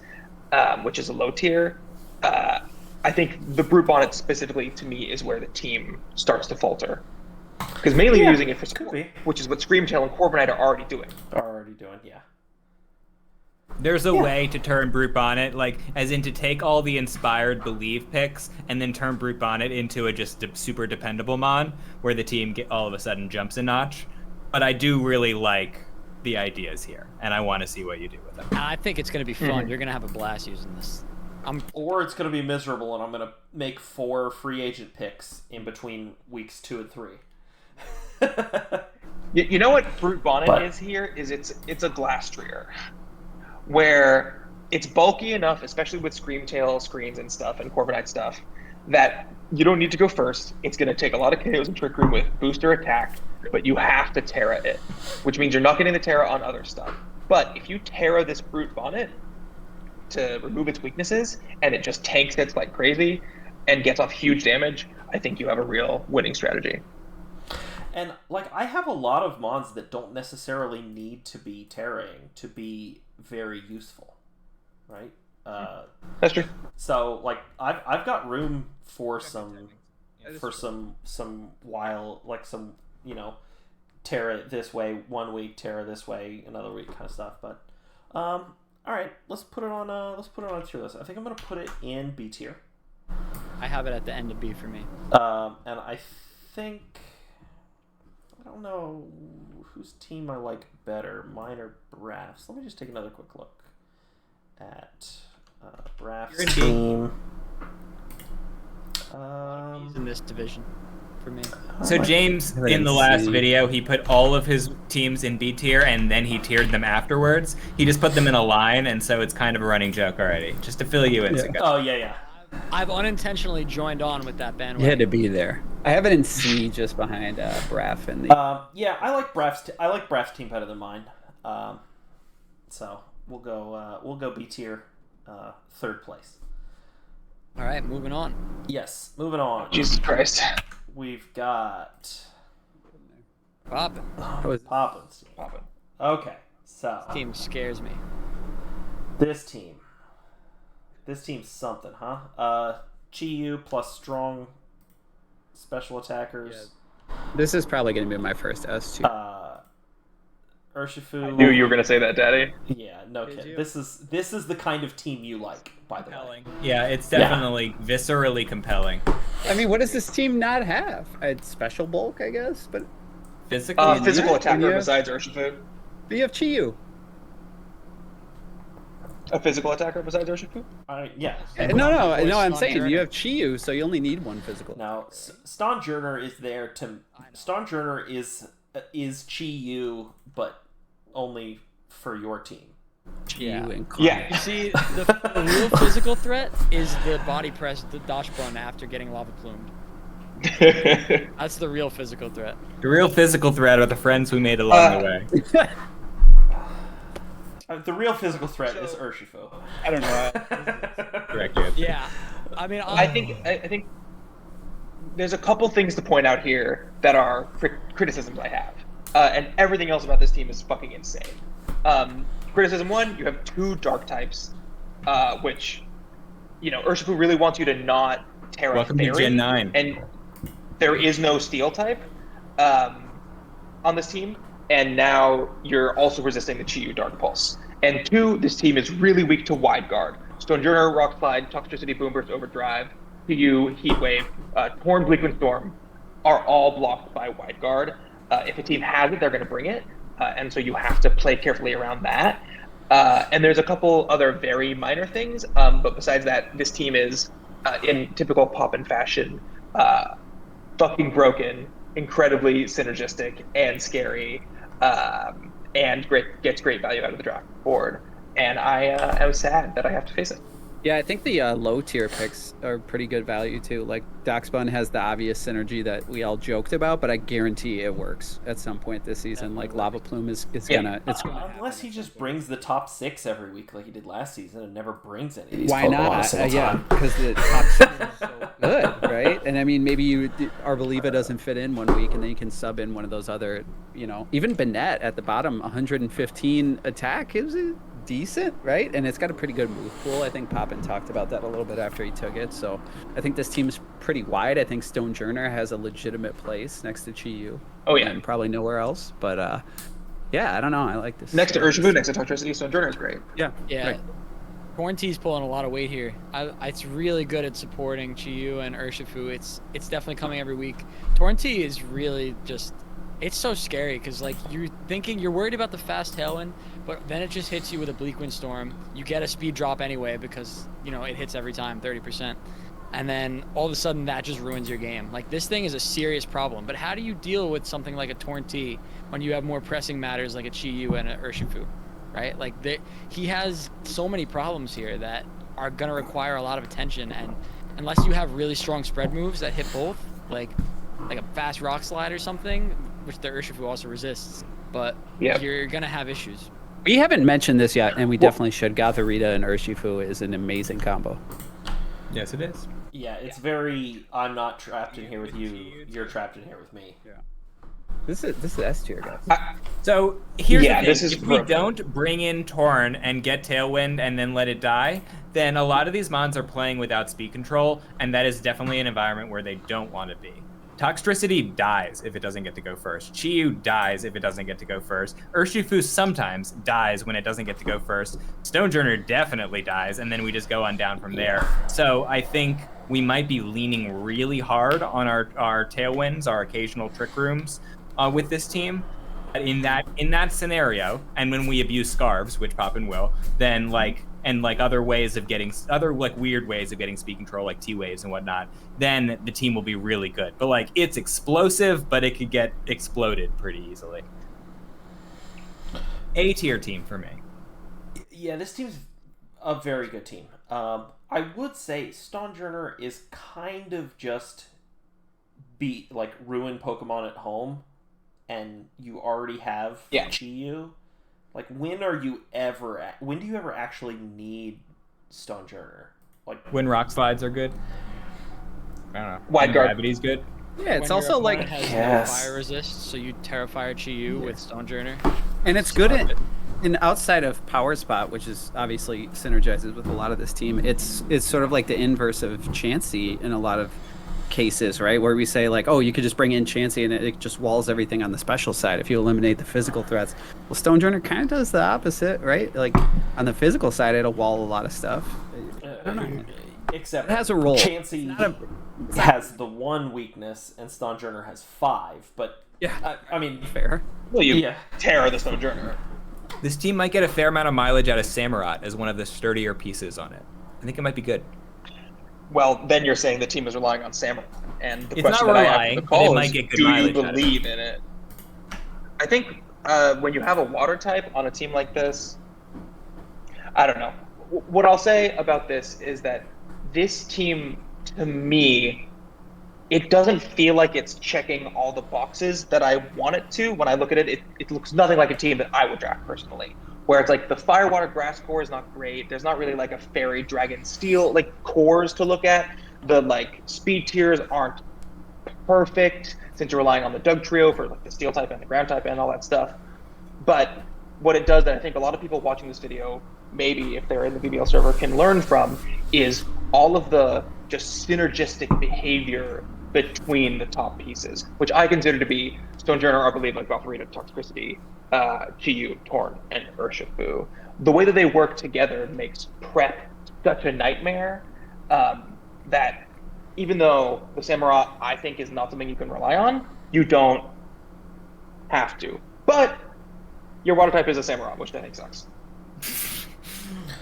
which is a low tier. I think the Brute Bonnet specifically, to me, is where the team starts to falter. Because mainly you're using it for support, which is what Screamtail and Corviknight are already doing. Yeah. There's a way to turn Brute Bonnet, like, as in to take all the inspired Believe picks and then turn Brute Bonnet into a just super dependable mon, where the team all of a sudden jumps a notch. But I do really like the ideas here, and I want to see what you do with them. I think it's going to be fun. You're going to have a blast using this. Or it's going to be miserable, and I'm going to make 4 free agent picks in between weeks 2 and 3. You know what Brute Bonnet is here? Is it's a Glastrier, where it's bulky enough, especially with Screamtail screens and stuff and Corviknight stuff, that you don't need to go first. It's going to take a lot of KOs and Trick Room with booster attack, but you have to Terra it, which means you're not getting the Terra on other stuff. But if you Terra this Brute Bonnet to remove its weaknesses, and it just tanks it like crazy and gets off huge damage, I think you have a real winning strategy. And, like, I have a lot of mons that don't necessarily need to be terraing to be very useful, right? That's true. So, like, I've got room for some while, like, some, you know, Terra this way, 1 week, Terra this way, another week kind of stuff. But, all right, let's put it on a tier list. I think I'm gonna put it in B tier. I have it at the end of B for me. And I think, I don't know whose team I like better, mine or Braff's. Let me just take another quick look at Braff's team. He's in this division for me. So James, in the last video, he put all of his teams in B tier, and then he tiered them afterwards. He just put them in a line, and so it's kind of a running joke already, just to fill you in. Yeah. Oh, yeah. I've unintentionally joined on with that bandwagon. You had to be there. I have it in C, just behind Braff and the. Yeah, I like Braff's team better than mine. So we'll go B tier, 3rd place. All right, moving on. Yes, moving on. Jesus Christ. We've got Poppin'. Poppin'. Okay, so This team scares me. This team's something, huh? Chi-Yu plus strong special attackers. Yeah. This is probably going to be my first S2. Urshifu. I knew you were going to say that, Daddy. Yeah, no kidding. This is the kind of team you like, by the way. Yeah, it's definitely viscerally compelling. I mean, what does this team not have? It's special bulk, I guess, but physical attacker besides Urshifu. But you have Chi-Yu. A physical attacker besides Urshifu? Yeah. No, I'm saying you have Chi-Yu, so you only need one physical. Now, Stonjourner is there to... Stonjourner is Chi-Yu, but only for your team. Chi-Yu You see, the real physical threat is the body press, the dash bun after getting lava plumed. That's the real physical threat. The real physical threat are the friends we made along the way. The real physical threat is Urshifu. I don't know. Correct answer. Yeah, I mean, I think there's a couple things to point out here that are criticisms I have, and everything else about this team is fucking insane. Criticism 1: you have 2 dark types, which, you know, Urshifu really wants you to not Terra Welcome Fairy, to Gen 9. and there is no Steel type on this team. And now you're also resisting the Chi-Yu Dark Pulse. And 2, this team is really weak to Wide Guard. Stonjourner, Rock Slide, Toxicity, Boomburst, Overdrive, Chi-Yu, Heat Wave, Torn, Bleakwind Storm are all blocked by Wide Guard. If a team has it, they're going to bring it. And so you have to play carefully around that. And there's a couple other very minor things. But besides that, this team is, in typical Poppin' fashion, fucking broken, incredibly synergistic and scary. And gets great value out of the draft board, and I am sad that I have to face it. Yeah, I think the low tier picks are pretty good value too. Like Darkspun has the obvious synergy that we all joked about, but I guarantee it works at some point this season. Like Lava Plume is gonna unless he just brings the top 6 every week like he did last season and never brings any of these Why Pokemon not? a single time. Yeah, because the top 6 is so good, right? And I mean, maybe Arboliva doesn't fit in one week, and then you can sub in one of those other, even Bennett at the bottom, 115 attack is decent, right? And it's got a pretty good move pool. I think Poppin talked about that a little bit after he took it. So I think this team is pretty wide. I think Stonejourner has a legitimate place next to Chi-Yu. Oh, yeah. And probably nowhere else. But yeah, I don't know. I like this. Next to Urshifu, next to Toxtricity, Stonejourner is great. Yeah. Yeah. Torntee's pulling a lot of weight here. It's really good at supporting Chi-Yu and Urshifu. It's definitely coming every week. Torntee is really just, it's so scary because like you're worried about the fast tailwind, but then it just hits you with a bleak windstorm. You get a speed drop anyway because it hits every time 30%, and then all of a sudden that just ruins your game. Like this thing is a serious problem. But how do you deal with something like a Torntee when you have more pressing matters like a Chi-Yu and an Urshifu? Right, like he has so many problems here that are gonna require a lot of attention, and unless you have really strong spread moves that hit both, like a fast rock slide or something, which the Urshifu also resists, but you're gonna have issues. We haven't mentioned this yet, and we definitely should. Gotharita and Urshifu is an amazing combo. Yes, it is. Yeah, it's very. I'm not trapped in here with you. You're trapped in here with me. Yeah. This is S tier, guys. So here's the thing. This is if we don't bring in Torn and get Tailwind and then let it die, then a lot of these mons are playing without speed control, and that is definitely an environment where they don't want to be. Toxtricity dies if it doesn't get to go first. Chi-Yu dies if it doesn't get to go first. Urshifu sometimes dies when it doesn't get to go first. Stonejourner definitely dies, and then we just go on down from there. So I think we might be leaning really hard on our Tailwinds, our occasional Trick Rooms, with this team. In that scenario, and when we abuse Scarves, which Poppin will, then other ways of getting weird ways of getting speed control, like T-waves and whatnot, then the team will be really good. But it's explosive, but it could get exploded pretty easily. A tier team for me. Yeah, this team's a very good team. I would say Stonejourner is kind of just ruin Pokemon at home, and you already have Chi-Yu. When do you ever actually need Stonejourner? When rock slides are good. I don't know. Wide guard. Gravity's good. Yeah, it's also has no fire resist, so you Terrafire Chi-Yu with Stonejourner. And it's good in outside of Power Spot, which is obviously synergizes with a lot of this team. It's sort of like the inverse of Chansey in a lot of cases, right? Where we say you could just bring in Chansey and it just walls everything on the special side if you eliminate the physical threats. Well, Stonejourner kind of does the opposite, right? On the physical side, it'll wall a lot of stuff. I don't know. Except it has a role. Chansey has the one weakness, and Stonejourner has 5. But I mean, fair. Well, you tear the Stonejourner. This team might get a fair amount of mileage out of Samurott as one of the sturdier pieces on it. I think it might be good. Well, then you're saying the team is relying on Samurai, and the it's question not that relying, I have for the call but it is, might get good do you mileage believe in it? I think when you have a water type on a team like this, I don't know. What I'll say about this is that this team, to me, it doesn't feel like it's checking all the boxes that I want it to. When I look at it, it looks nothing like a team that I would draft personally. Where it's the fire, water, grass core is not great. There's not really a fairy, dragon, steel cores to look at. The speed tiers aren't perfect since you're relying on the Doug trio for the steel type and the ground type and all that stuff. But what it does that I think a lot of people watching this video, maybe if they're in the VBL server, can learn from is all of the just synergistic behavior between the top pieces, which I consider to be Stonejourner, Arboliva, Gotharita, Toxtricity, Chi-Yu, Torn, and Urshifu. The way that they work together makes prep such a nightmare that even though the Samurai, I think, is not something you can rely on, you don't have to. But your water type is a Samurai, which I think sucks.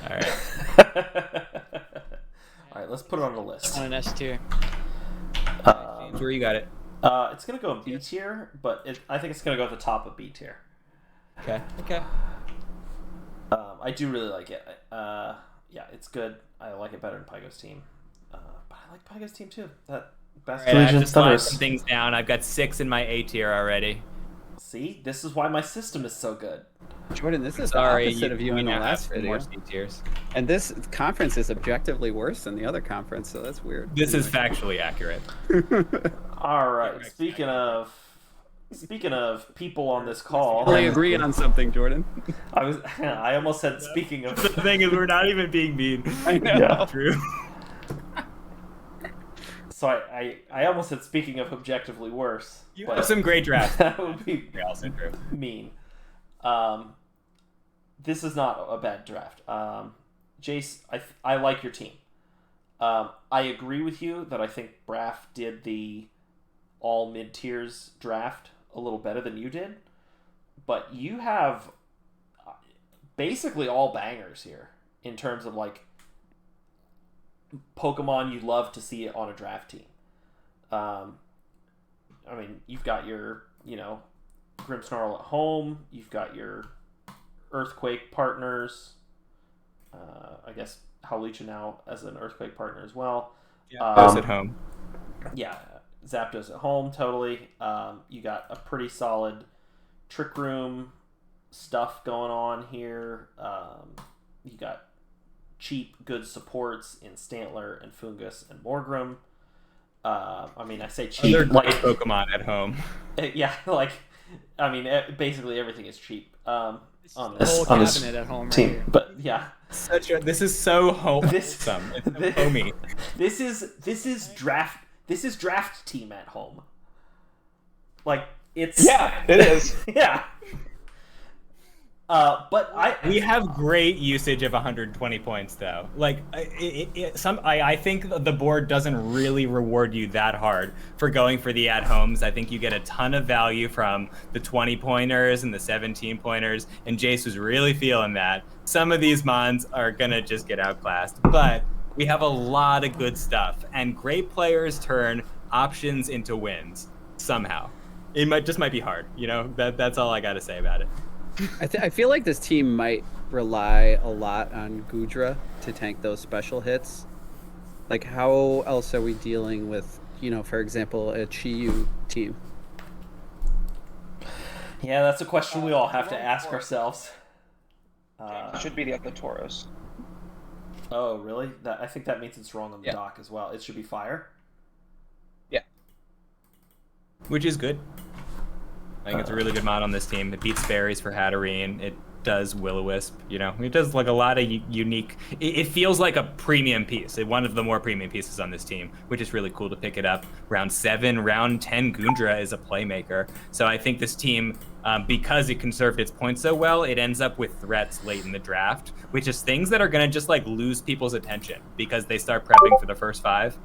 All right. All right, let's put it on the list. On an S tier. Where you got it? It's going to go in B tier, but I think it's going to go at the top of B tier. Okay. I do really like it. It's good. I like it better than Pygo's team. But I like Pygo's team too. That best Right, I have to slide some things down. I've got 6 in my A tier already. See? This is why my system is so good. Jordan, this is Sorry, the opposite of you in the now last have video. more C tiers. And this conference is objectively worse than the other conference, so that's weird. This is factually accurate. All right. Speaking of people on this call, Really agree on something, Jordan. I almost said speaking of. The thing is, we're not even being mean. I know. Yeah. True. So I almost said speaking of objectively worse. You but have some great drafts. that would be Also true. mean. This is not a bad draft. Jace, I like your team. I agree with you that I think Braff did the all mid-tiers draft a little better than you did. But you have basically all bangers here in terms of like Pokemon you love to see on a draft team. I mean, you've got your, Grimmsnarl at home. You've got your Earthquake partners. I guess Howlucha now as an Earthquake partner as well. Yeah, at home. Yeah, Zapdos at home, totally. You got a pretty solid Trick Room stuff going on here. You got cheap, good supports in Stantler and Fungus and Morgrem. I mean, I say cheap. Other great Pokemon at home. Yeah, basically everything is cheap on Whole this cabinet at home team. right here. But yeah, This is so wholesome. It's so homey. This is draft team at home. Like it's it is. yeah. But We have great usage of 120 points, though. Like, I think the board doesn't really reward you that hard for going for the at-homes. I think you get a ton of value from the 20-pointers and the 17-pointers, and Jace was really feeling that. Some of these mons are going to just get outclassed, but we have a lot of good stuff, and great players turn options into wins, somehow. It might be hard, That's all I got to say about it. I feel like this team might rely a lot on Gudra to tank those special hits. Like, how else are we dealing with, for example, a Chiyu team? yeah, that's a question we all have to ask ourselves. It should be the other Tauros. Oh, really? I think that means it's wrong on the doc as well. It should be fire. Yeah. Which is good. I think it's a really good mod on this team. It beats Fairies for Hatterene. It does Will-O-Wisp, It does like a lot of unique... It feels like a premium piece. One of the more premium pieces on this team, which is really cool to pick it up. Round 7, round 10, Gundra is a playmaker. So I think this team, because it conserved its points so well, it ends up with threats late in the draft, which is things that are going to just like lose people's attention because they start prepping for the first 5.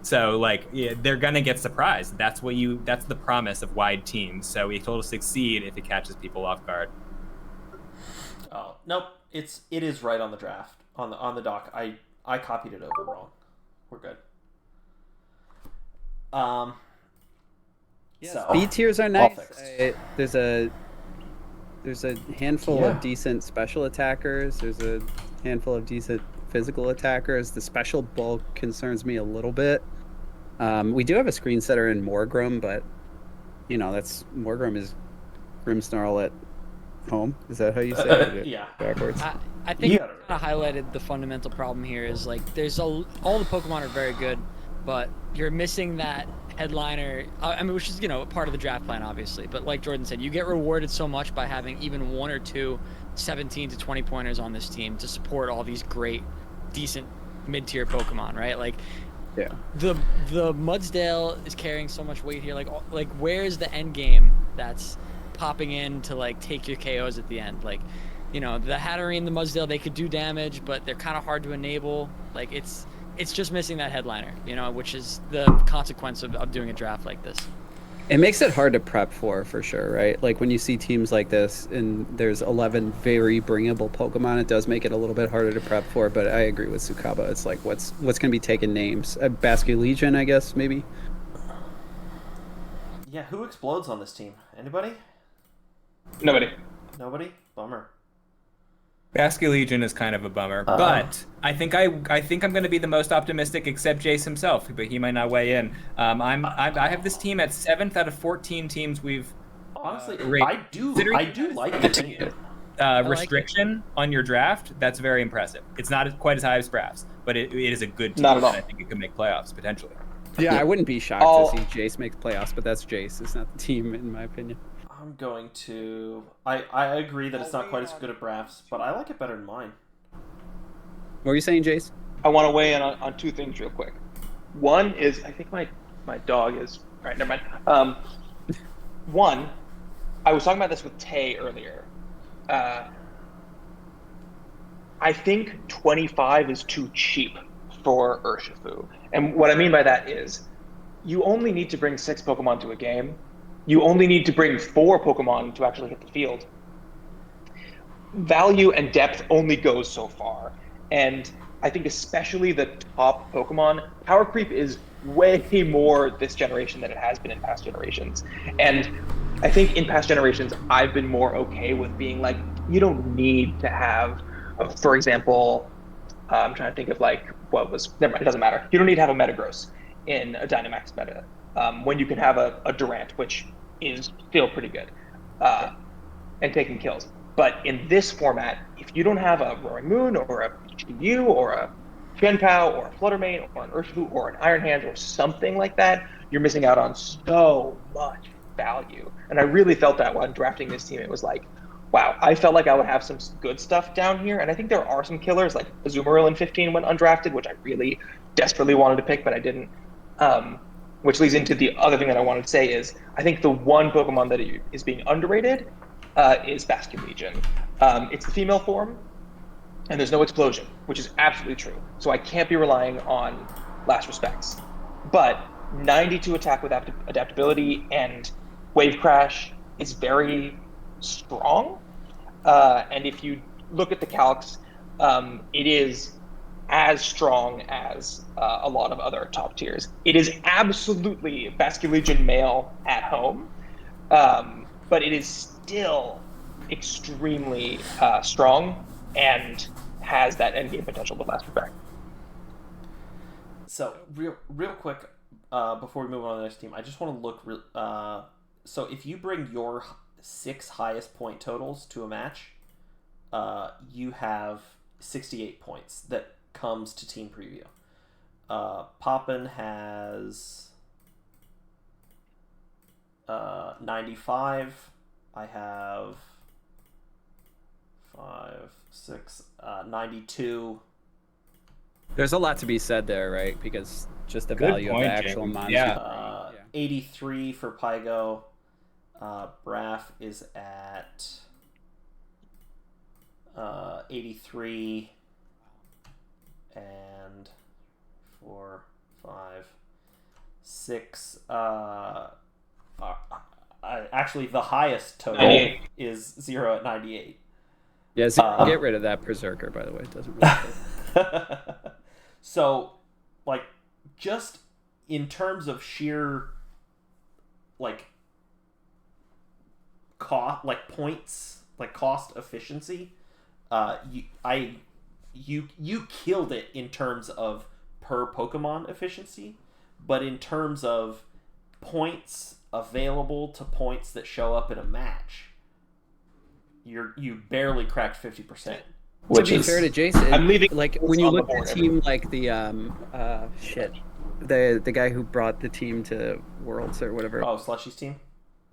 So, they're going to get surprised. That's the promise of wide teams. So it'll succeed if it catches people off guard. Oh, nope. It is right on the draft. On the doc. I copied it over wrong. We're good. So, B tiers are nice. There's a handful of decent special attackers. There's a handful of decent physical attackers. The special bulk concerns me a little bit. We do have a screen setter in Morgrem, but Morgrem is Grimmsnarl at home. Is that how you say it? Yeah. Backwards. I think you kind of highlighted the fundamental problem here is there's all the Pokemon are very good, but you're missing that headliner. Which is part of the draft plan, obviously. But like Jordan said, you get rewarded so much by having even 1 or 2 17 to 20 pointers on this team to support all these great, decent mid-tier Pokemon, right? Yeah. The Mudsdale is carrying so much weight here. Where's the end game that's popping in to take your KOs at the end? The Hatterene, the Mudsdale, they could do damage, but they're kind of hard to enable. It's just missing that headliner, which is the consequence of doing a draft like this. It makes it hard to prep for sure, right? When you see teams like this and there's 11 very bringable Pokemon, it does make it a little bit harder to prep for, but I agree with Sukaba. It's what's going to be taking names? Basculegion, I guess, maybe? Yeah, who explodes on this team? Anybody? Nobody. Bummer. Basculegion is kind of a bummer, but I think I'm going to be the most optimistic, except Jace himself, but he might not weigh in. I have this team at 7th out of 14 teams we've. Honestly, rated. I do like the team. restriction on your draft, that's very impressive. It's not quite as high as Braff's, but it is a good team. Not at all. And I think it could make playoffs potentially. Yeah, I wouldn't be shocked to see Jace make playoffs, but that's Jace. It's not the team, in my opinion. I'm going to... I agree that it's not quite as good as Braff's, but I like it better than mine. What were you saying, Jace? I want to weigh in on two things real quick. One is, I think my dog is... All right, never mind. One, I was talking about this with Tay earlier. I think 25 is too cheap for Urshifu. And what I mean by that is you only need to bring 6 Pokemon to a game. You only need to bring 4 Pokemon to actually hit the field. Value and depth only goes so far. And I think especially the top Pokemon, power creep is way more this generation than it has been in past generations. And I think in past generations, I've been more okay with being like, you don't need to have, for example, I'm trying to think of like what was, never mind, it doesn't matter. You don't need to have a Metagross in a Dynamax meta when you can have a Durant, which is still pretty good, and taking kills. But in this format, if you don't have a Roaring Moon or a GU or a Genpao or a Fluttermane or an Urshifu or an Iron Hands or something like that, you're missing out on so much value. And I really felt that when drafting this team. It was like, wow, I felt like I would have some good stuff down here. And I think there are some killers, like Azumarill in 15 went undrafted, which I really desperately wanted to pick, but I didn't. Which leads into the other thing that I wanted to say is, I think the one Pokemon that is being underrated is Bastion Legion. It's the female form, and there's no explosion, which is absolutely true. So I can't be relying on Last Respects. But 92 attack with adaptability and Wave Crash is very strong. And if you look at the calcs, it is as strong as a lot of other top tiers. It is absolutely Bastion Legion male at home, but it is still extremely strong and has that endgame potential with Last Respect. So real quick, before we move on to the next team, I just want to look. So if you bring your 6 highest point totals to a match, you have 68 points that comes to team preview. Poppin has 95. I have 5, 6, 92. There's a lot to be said there, right? Because just the value of the actual monster. Yeah. 83 for Pygo. Braff is at 83. And 4, 5, 6. Actually, the highest total is 0 at 98. Yeah, so get rid of that Berserker, by the way. It doesn't really So, like, just in terms of sheer, like, points, like cost efficiency, you killed it in terms of per Pokemon efficiency, but in terms of points available to points that show up in a match, you barely cracked 50%. Which to be fair to Jason, I'm leaving. Like when you look at a team like the the guy who brought the team to Worlds or whatever. Oh, Slushy's team.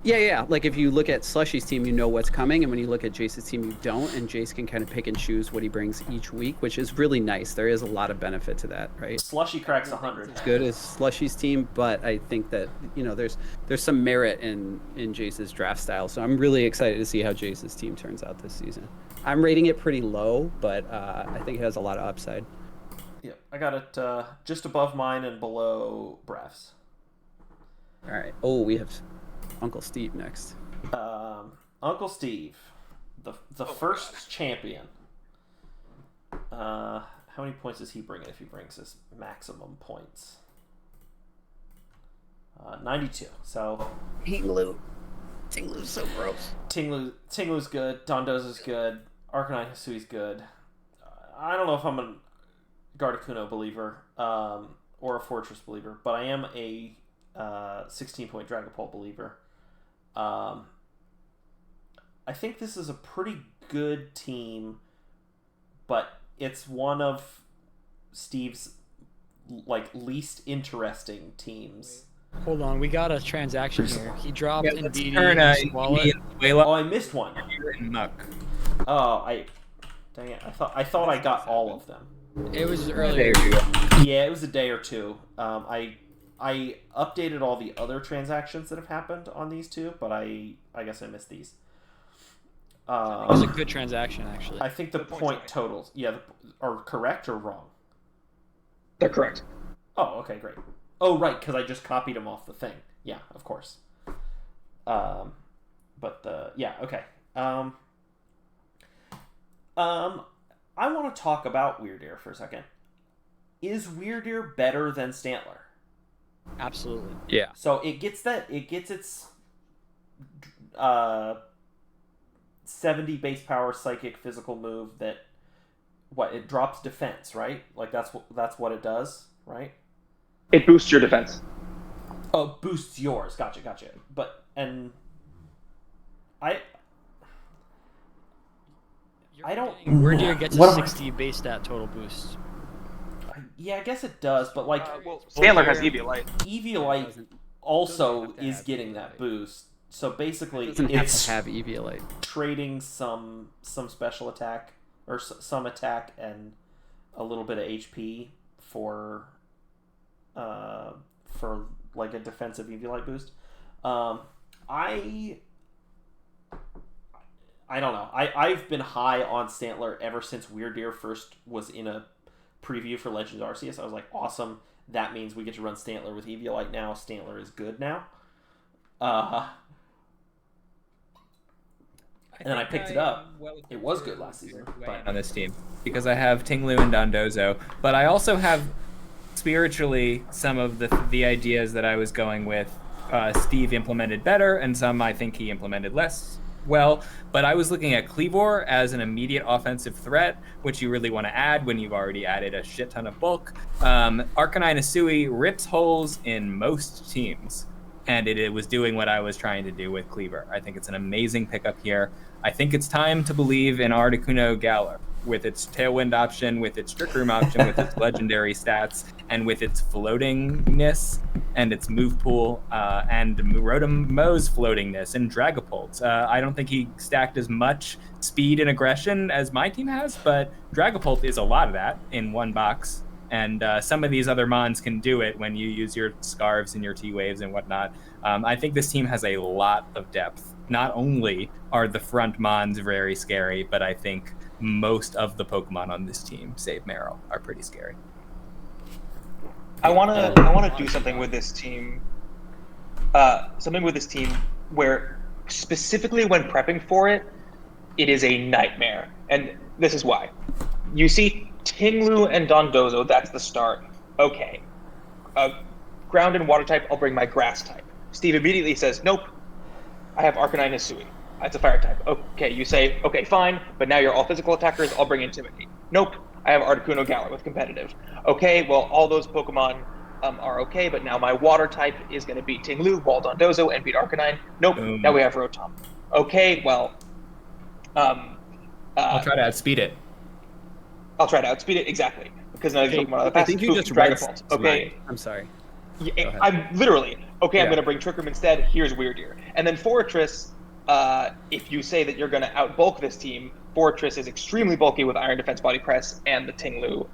Yeah. Like if you look at Slushy's team, you know what's coming, and when you look at Jace's team, you don't. And Jace can kind of pick and choose what he brings each week, which is really nice. There is a lot of benefit to that, right? Slushy cracks 100. It's good as Slushy's team, but I think that there's some merit in Jace's draft style. So I'm really excited to see how Jace's team turns out this season. I'm rating it pretty low, but I think it has a lot of upside. Yeah, I got it just above mine and below Braff's. All right. Oh, we have Uncle Steve next. Uncle Steve, the first champion. How many points does he bring if he brings his maximum points? 92. So Tinglu's so gross. Tinglu's good. Dondoza's good. Arcanine Hisui's good. I don't know if I'm a Gardecuno believer or a Fortress believer, but I am a 16-point Dragapult believer. I think this is a pretty good team, but it's one of Steve's least interesting teams. Hold on, we got a transaction here. He dropped let's Indeed turn wallet. Oh, I missed one. Muck. Oh, dang it! I thought I got all of them. It was earlier. There you go. Yeah, it was a day or two. I updated all the other transactions that have happened on these two, but I guess I missed these. It was a good transaction, actually. I think the point totals, are correct or wrong? They're correct. Oh, okay, great. Oh, right, because I just copied them off the thing. Yeah, of course. Okay. I want to talk about Weird Ear for a second. Is Weird Ear better than Stantler? Absolutely. Yeah. So it gets its 70 base power psychic physical move that it drops defense, right? That's what it does, right? It boosts your defense. Oh, boosts yours. Gotcha. But I don't. Weird Ear gets a 60 base stat total boost. Yeah, I guess it does, but Stantler has Eviolite. Eviolite also is getting that boost. So basically, it's have Eviolite. Trading some special attack or some attack and a little bit of HP for a defensive Eviolite boost. I don't know. I've been high on Stantler ever since Weird Ear first was in a preview for Legends Arceus. I was like, awesome. That means we get to run Stantler with Eviolite now. Stantler is good now. And then I picked it up. It was good last season. But on this team because I have Tinglu and Dondozo, but I also have spiritually some of the ideas that I was going with. Steve implemented better, and some I think he implemented less well. But I was looking at Cleavor as an immediate offensive threat, which you really want to add when you've already added a shit ton of bulk. Arcanine Asui rips holes in most teams, and it was doing what I was trying to do with Cleaver. I think it's an amazing pickup here. I think it's time to believe in Articuno Galar with its Tailwind option, with its Trick Room option, with its legendary stats, and with its floatingness and its move pool, and Rotom Mo's floatingness and Dragapult. I don't think he stacked as much speed and aggression as my team has, but Dragapult is a lot of that in one box. And some of these other mons can do it when you use your Scarves and your T-Waves and whatnot. I think this team has a lot of depth. Not only are the front mons very scary, but I think most of the Pokemon on this team, save Meryl, are pretty scary. I want to do something with this team. Where specifically when prepping for it, it is a nightmare. And this is why. You see Tinglu and Dondozo, that's the start. Okay. Ground and water type, I'll bring my grass type. Steve immediately says, nope, I have Arcanine Hisui. That's a fire type. Okay, you say, okay, fine, but now you're all physical attackers, I'll bring Intimidate. Nope, I have Articuno Galar with competitive. Okay, well, all those Pokemon are okay, but now my water type is going to beat Tinglu, Wall Dondozo, and beat Arcanine. Nope, now we have Rotom. Okay, well... I'll try to outspeed it. I'll try to outspeed it, exactly. Because none of these Pokemon are the fastest. I think you just Dragonballs. Okay. I'm sorry. Yeah, I'm literally, okay, yeah. I'm going to bring Trick Room instead. Here's Weird Ear. And then Fortress, if you say that you're going to outbulk this team, Fortress is extremely bulky with Iron Defense Body Press and the Tinglu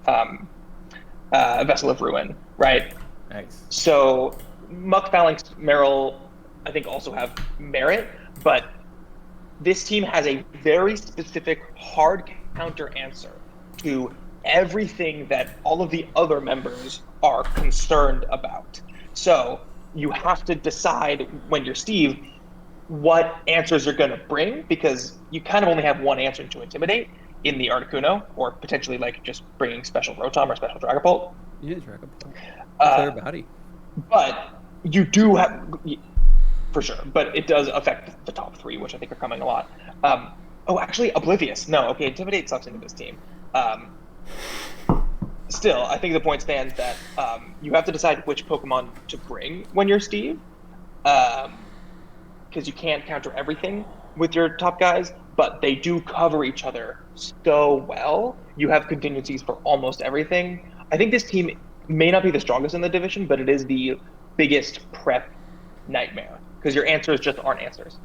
Vessel of Ruin, right? Nice. So Muck, Phalanx, Meryl, I think also have merit, but this team has a very specific hard counter answer to everything that all of the other members are concerned about. So you have to decide when you're Steve what answers you're going to bring, because you kind of only have one answer to Intimidate in the Articuno, or potentially like just bringing special Rotom or special Dragapult. Yeah, Dragapult. Clear body. But you do have, for sure, but it does affect the top three, which I think are coming a lot. Actually, Oblivious. No, okay, Intimidate sucks into this team. Still, I think the point stands that you have to decide which Pokemon to bring when you're Steve. because you can't counter everything with your top guys, but they do cover each other so well. You have contingencies for almost everything. I think this team may not be the strongest in the division, but it is the biggest prep nightmare because your answers just aren't answers.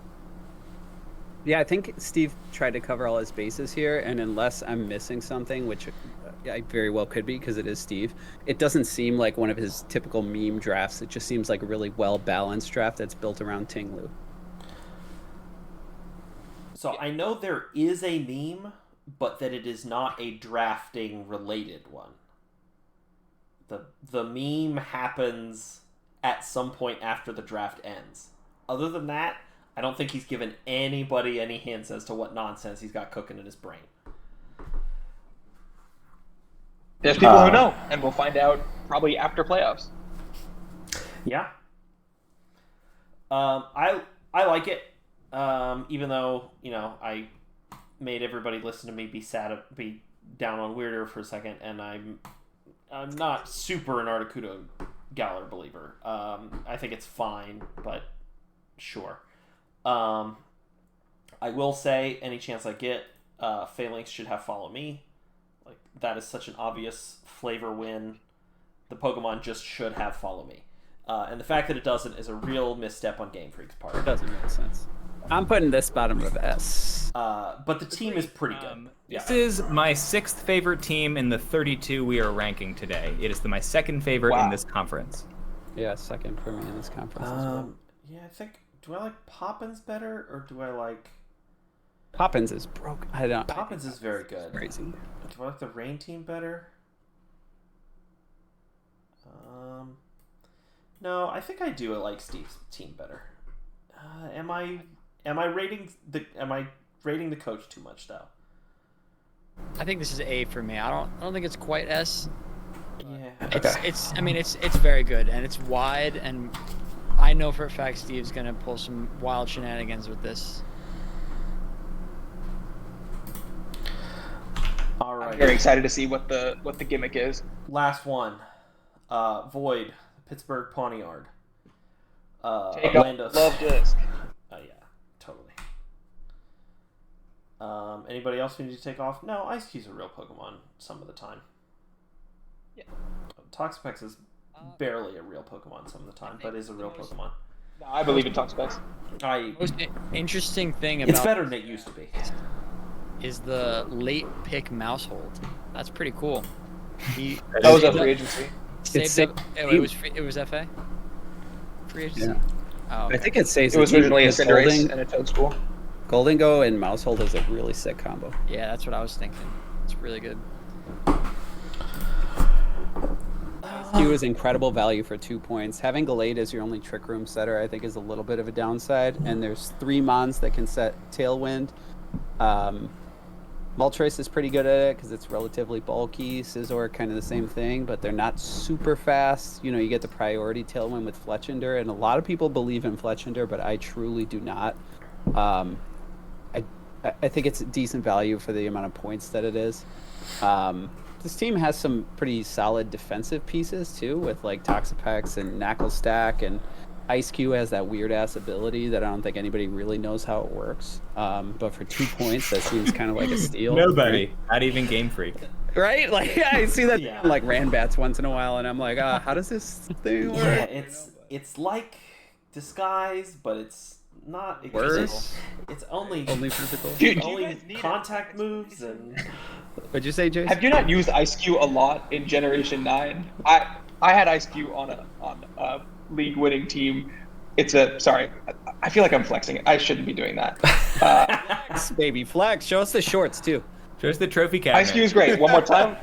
Yeah, I think Steve tried to cover all his bases here, and unless I'm missing something, which I very well could be because it is Steve, it doesn't seem like one of his typical meme drafts. It just seems like a really well-balanced draft that's built around Tinglu. So I know there is a meme, but that it is not a drafting-related one. The meme happens at some point after the draft ends. Other than that, I don't think he's given anybody any hints as to what nonsense he's got cooking in his brain. There's people who know, and we'll find out probably after playoffs. Yeah. I like it. Even though, I made everybody listen to me be down on Weirder for a second, and I'm not super an Articuno Galler believer. I think it's fine, but sure. I will say, any chance I get, Phalanx should have Follow Me. Like, that is such an obvious flavor win. The Pokemon just should have Follow Me. And the fact that it doesn't is a real misstep on Game Freak's part. It doesn't make sense. I'm putting this bottom of S. But the team is pretty good. This is my 6th favorite team in the 32 we are ranking today. It is my 2nd favorite in this conference. Yeah, 2nd for me in this conference as well. Yeah, I think... Do I like Poppins better, or do I like... Poppins is broke. I don't... Poppins is very good. Crazy. Do I like the Rain team better? No, I think I do like Steve's team better. Am I rating the coach too much though? I think this is A for me. I don't think it's quite S. Yeah. It's very good, and it's wide, and I know for a fact Steve's gonna pull some wild shenanigans with this. All right. I'm very excited to see what the gimmick is. Last one. Void, Pittsburgh Pawniard. Take Orlando. Love disc. Oh yeah, totally. Anybody else we need to take off? No, Ice Cube's a real Pokemon some of the time. Yeah. Toxapex is barely a real Pokemon some of the time, but is a real Pokemon. No, I believe in Toxapex. The most interesting thing about it's better than it used to be. Is the late pick Mousehold. That's pretty cool. That was a free agency. It was FA? Free agency? Yeah. Oh, okay. I think it saves It was originally a Cinderace and a Toadstool. Goldengo and Mousehold is a really sick combo. Yeah, that's what I was thinking. It's really good. Q is incredible value for 2 points. Having Gallade as your only Trick Room setter, I think, is a little bit of a downside. And there's 3 Mons that can set Tailwind. Moltres is pretty good at it because it's relatively bulky. Scizor, kind of the same thing, but they're not super fast. You get the priority Tailwind with Fletchinder, and a lot of people believe in Fletchinder, but I truly do not. I think it's a decent value for the amount of points that it is. This team has some pretty solid defensive pieces too, with like Toxapex and Knuckle Stack, and Ice Cube has that weird ass ability that I don't think anybody really knows how it works. But for 2 points, that seems kind of like a steal. Nobody, not even Game Freak. Right? Like I see that on like Ranbats once in a while, and I'm like, how does this thing work? Yeah, it's like Disguise, but it's not worse. It's only physical. only contact moves and. What'd you say, Jason? Have you not used Ice Cube a lot in Generation 9? I had Ice Cube on a league-winning team. I feel like I'm flexing. I shouldn't be doing that. Flex, baby, flex. Show us the shorts too. Show us the trophy cabinet. Ice Cube's great. One more time.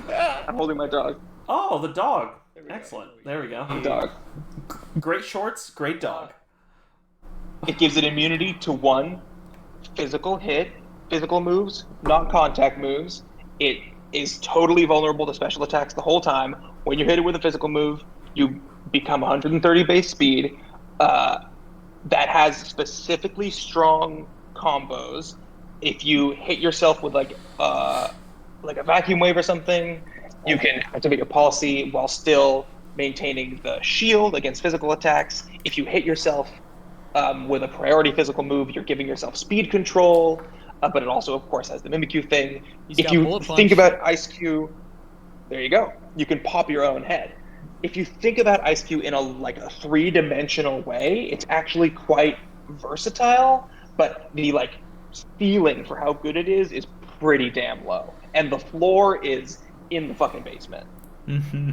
I'm holding my dog. Oh, the dog. Excellent. There we go. The dog. Great shorts, great dog. It gives it immunity to 1 physical hit, physical moves, non-contact moves. It is totally vulnerable to special attacks the whole time. When you hit it with a physical move, you become 130 base speed. That has specifically strong combos. If you hit yourself with like a vacuum wave or something, you can activate your policy while still maintaining the shield against physical attacks. If you hit yourself With a priority physical move, you're giving yourself speed control, but it also, of course, has the Mimikyu thing. If you think about Ice Q, there you go. You can pop your own head. If you think about Ice Q in a 3-dimensional way, it's actually quite versatile, but the ceiling for how good it is pretty damn low. And the floor is in the fucking basement. Mm-hmm.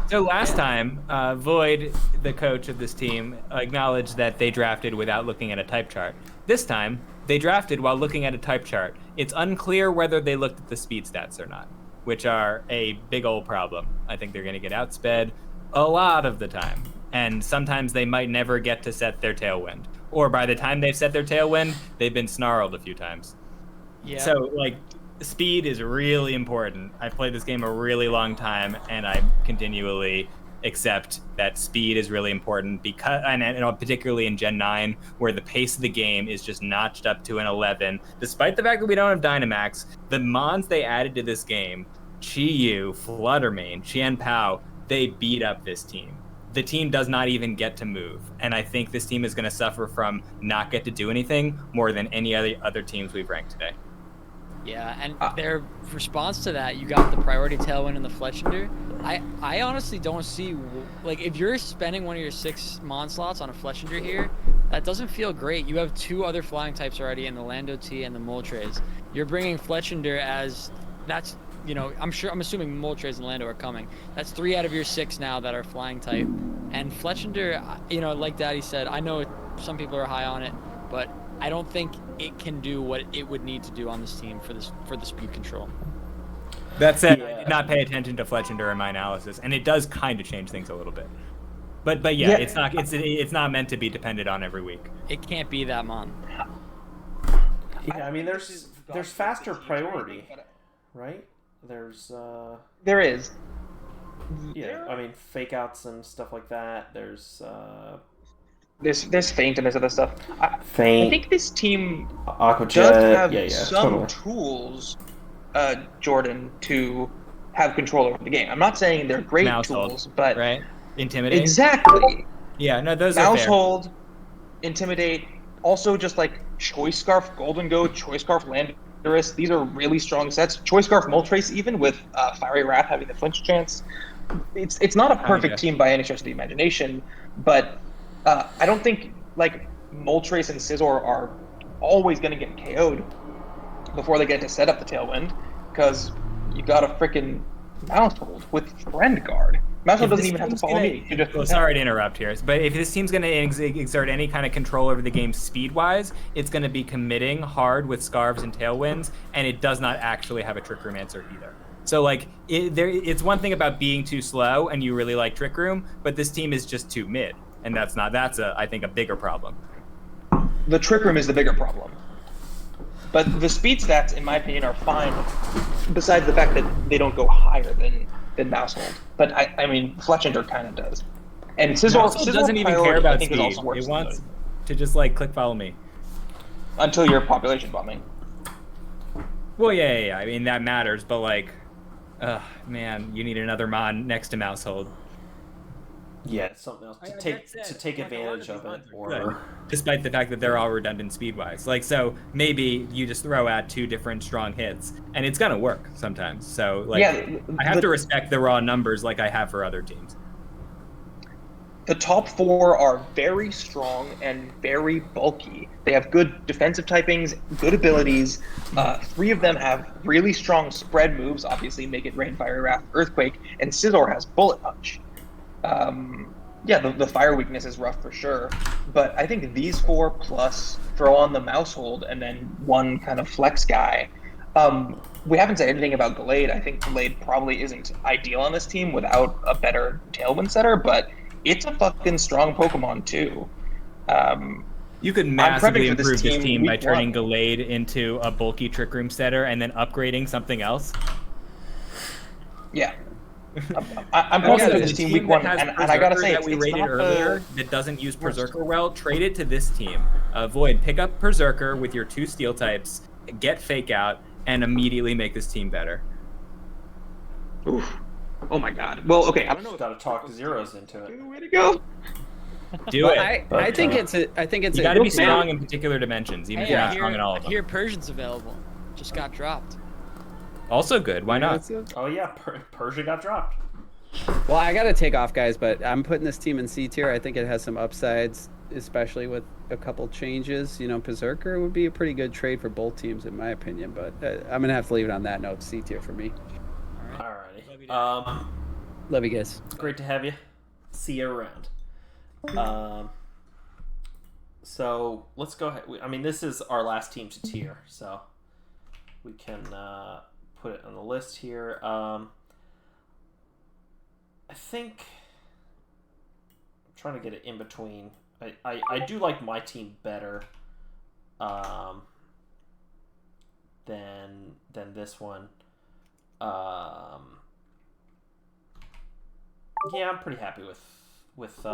So last time, Void, the coach of this team, acknowledged that they drafted without looking at a type chart. This time, they drafted while looking at a type chart. It's unclear whether they looked at the speed stats or not, which are a big old problem. I think they're going to get outsped a lot of the time. And sometimes they might never get to set their tailwind. Or by the time they've set their tailwind, they've been snarled a few times. Yeah. So, speed is really important. I've played this game a really long time, and I continually accept that speed is really important because, and particularly in Gen 9, where the pace of the game is just notched up to an 11. Despite the fact that we don't have Dynamax, the mons they added to this game, Chi-Yu, Fluttermane, Qianpao, they beat up this team. The team does not even get to move, and I think this team is going to suffer from not get to do anything more than any other teams we've ranked today. Yeah, and their response to that, you got the priority tailwind and the Fletchender. I honestly don't see, if you're spending one of your 6 mon slots on a Fletchender here, that doesn't feel great. You have 2 other flying types already in the Lando T and the Moltres. You're bringing Fletchender as, that's, I'm assuming Moltres and Lando are coming. That's 3 out of your 6 now that are flying type. And Fletchender, like Daddy said, I know some people are high on it, but I don't think it can do what it would need to do on this team for the speed control. That said, I did not pay attention to Fletchender in my analysis, and it does kind of change things a little bit. But yeah, it's not meant to be depended on every week. It can't be that mon. Yeah, I mean there's faster priority, right? There is. Yeah, I mean fake outs and stuff like that. There's Feint and there's other stuff. Feint. I think this team Aqua does Jet, have some tools, Jordan, to have control over the game. I'm not saying they're great tools, but right, intimidate. Exactly. Yeah, no, those Mouse are fair. Hold, intimidate. Also, just Choice Scarf, Golden Goat, Choice Scarf, Landorus. These are really strong sets. Choice Scarf, Moltres, even with Fiery Wrath having the flinch chance. It's not a perfect team by any stretch of the imagination, but I don't think Moltres and Scizor are always going to get KO'd before they get to set up the Tailwind, because you got a freaking Mouse Hold with Friend Guard. Mouse Hold doesn't even have to follow me. Sorry to interrupt here, but if this team's going to exert any kind of control over the game speed-wise, it's going to be committing hard with Scarves and Tailwinds, and it does not actually have a Trick Room answer either. So it's one thing about being too slow and you really like Trick Room, but this team is just too mid. And that's I think a bigger problem. The Trick Room is the bigger problem. But the speed stats, in my opinion, are fine, besides the fact that they don't go higher than Mouse Hold. But I mean, Fletchender kind of does. And Scizor doesn't even care about speed. It wants to just click follow me. Until you're population bombing. Well, yeah. I mean, that matters, but man, you need another mon next to Mouse Hold. Yeah, something else to take advantage of it, or despite the fact that they're all redundant speed-wise. So maybe you just throw out 2 different strong hits, and it's gonna work sometimes. So I have to respect the raw numbers like I have for other teams. The top 4 are very strong and very bulky. They have good defensive typings, good abilities. 3 of them have really strong spread moves. Obviously, Make It Rain, Fire Wrath, Earthquake, and Scizor has Bullet Punch. The fire weakness is rough for sure, but I think these 4 plus throw on the Mouse Hold and then 1 kind of flex guy. We haven't said anything about Gallade. I think Gallade probably isn't ideal on this team without a better Tailwind setter, but it's a fucking strong Pokemon too. You could massively improve this team by turning Gallade into a bulky Trick Room setter and then upgrading something else. Yeah. I'm confident for this team week 1, and I gotta say, that we rated earlier that doesn't use Berserker well, trade it to this team. Void, pick up Berserker with your 2 steel types, get Fake Out, and immediately make this team better. Oof. Oh my god. Well, okay, I don't know. Gotta talk Zeros into it. Way to go. Do it. I think it's You got to be strong in particular dimensions, even if you're not strong in all of them. Here, Persian's available. Just got dropped. Also good. Why not? Oh yeah, Persia got dropped. Well, I got to take off, guys, but I'm putting this team in C tier. I think it has some upsides, especially with a couple changes. You know, Berserker would be a pretty good trade for both teams, in my opinion. But I'm gonna have to leave it on that note. C tier for me. Alrighty. Love you guys. Great to have you. See you around. So let's go ahead. I mean, this is our last team to tier, so we can put it on the list here. I think I'm trying to get it in between. I do like my team better than this one. Yeah, I'm pretty happy with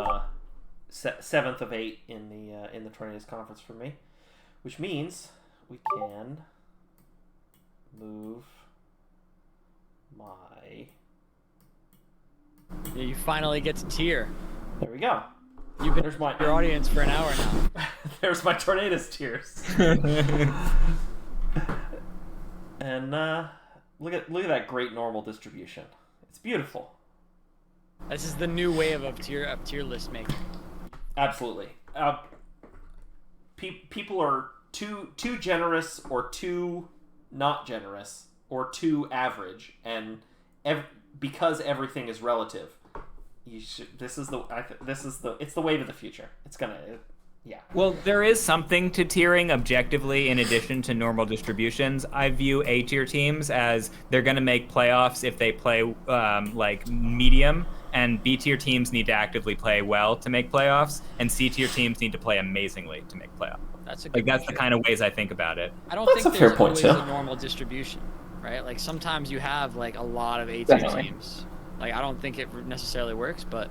7th of 8 in the Tornadus conference for me, which means we can move my. Yeah, you finally get to tier. There we go. You've been There's my your audience for an hour now. There's my Tornadus tiers. And look at that great normal distribution. It's beautiful. This is the new wave of tier list making. Absolutely. People are too generous or too not generous or too average, and because everything is relative, it's the wave of the future. It's gonna. Yeah. Well, there is something to tiering objectively in addition to normal distributions. I view A-tier teams as they're going to make playoffs if they play like medium, and B-tier teams need to actively play well to make playoffs, and C-tier teams need to play amazingly to make playoffs. That's a good that's the kind of ways I think about it. I don't That's think a fair there's point, always too. a normal distribution, right? Like sometimes you have like a lot of A-tier Definitely. teams. Like I don't think it necessarily works, but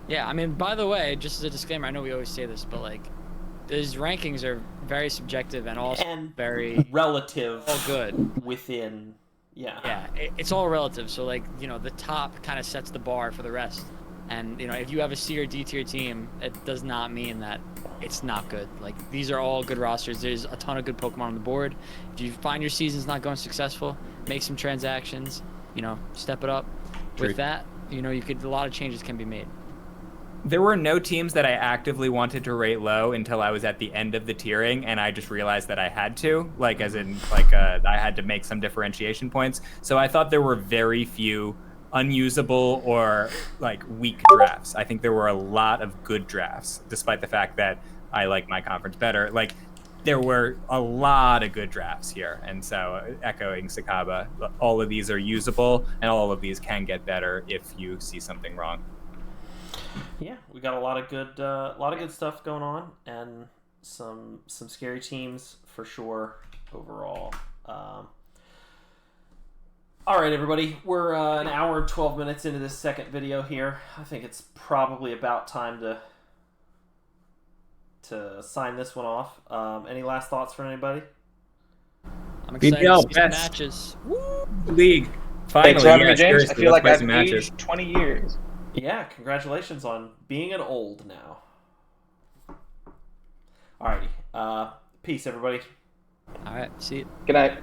yeah, I mean, by the way, just as a disclaimer, I know we always say this, but like these rankings are very subjective and also very relative. all good. Within. Yeah. Yeah, it's all relative. So like, you know, the top kind of sets the bar for the rest. And you know, if you have a C or D tier team, it does not mean that it's not good. Like these are all good rosters. There's a ton of good Pokemon on the board. If you find your season's not going successful, make some transactions. You know, step it up. True. With that, you know, a lot of changes can be made. There were no teams that I actively wanted to rate low until I was at the end of the tiering, and I just realized that I had to, like as in like I had to make some differentiation points. So I thought there were very few unusable or like weak drafts. I think there were a lot of good drafts, despite the fact that I like my conference better. Like there were a lot of good drafts here, and so echoing Sakaba, all of these are usable, and all of these can get better if you see something wrong. Yeah, we got a lot of good stuff going on, and some scary teams for sure overall. All right, everybody, we're an hour and 12 minutes into this second video here. I think it's probably about time to sign this one off. Any last thoughts from anybody? I'm excited VBL, to see some best. matches. League. Finally, Thanks for having yeah, me, James. seriously, I feel let's like play I've some matches. aged 20 years. Yeah, congratulations on being an old now. Alrighty, peace, everybody. All right, see you. Good night.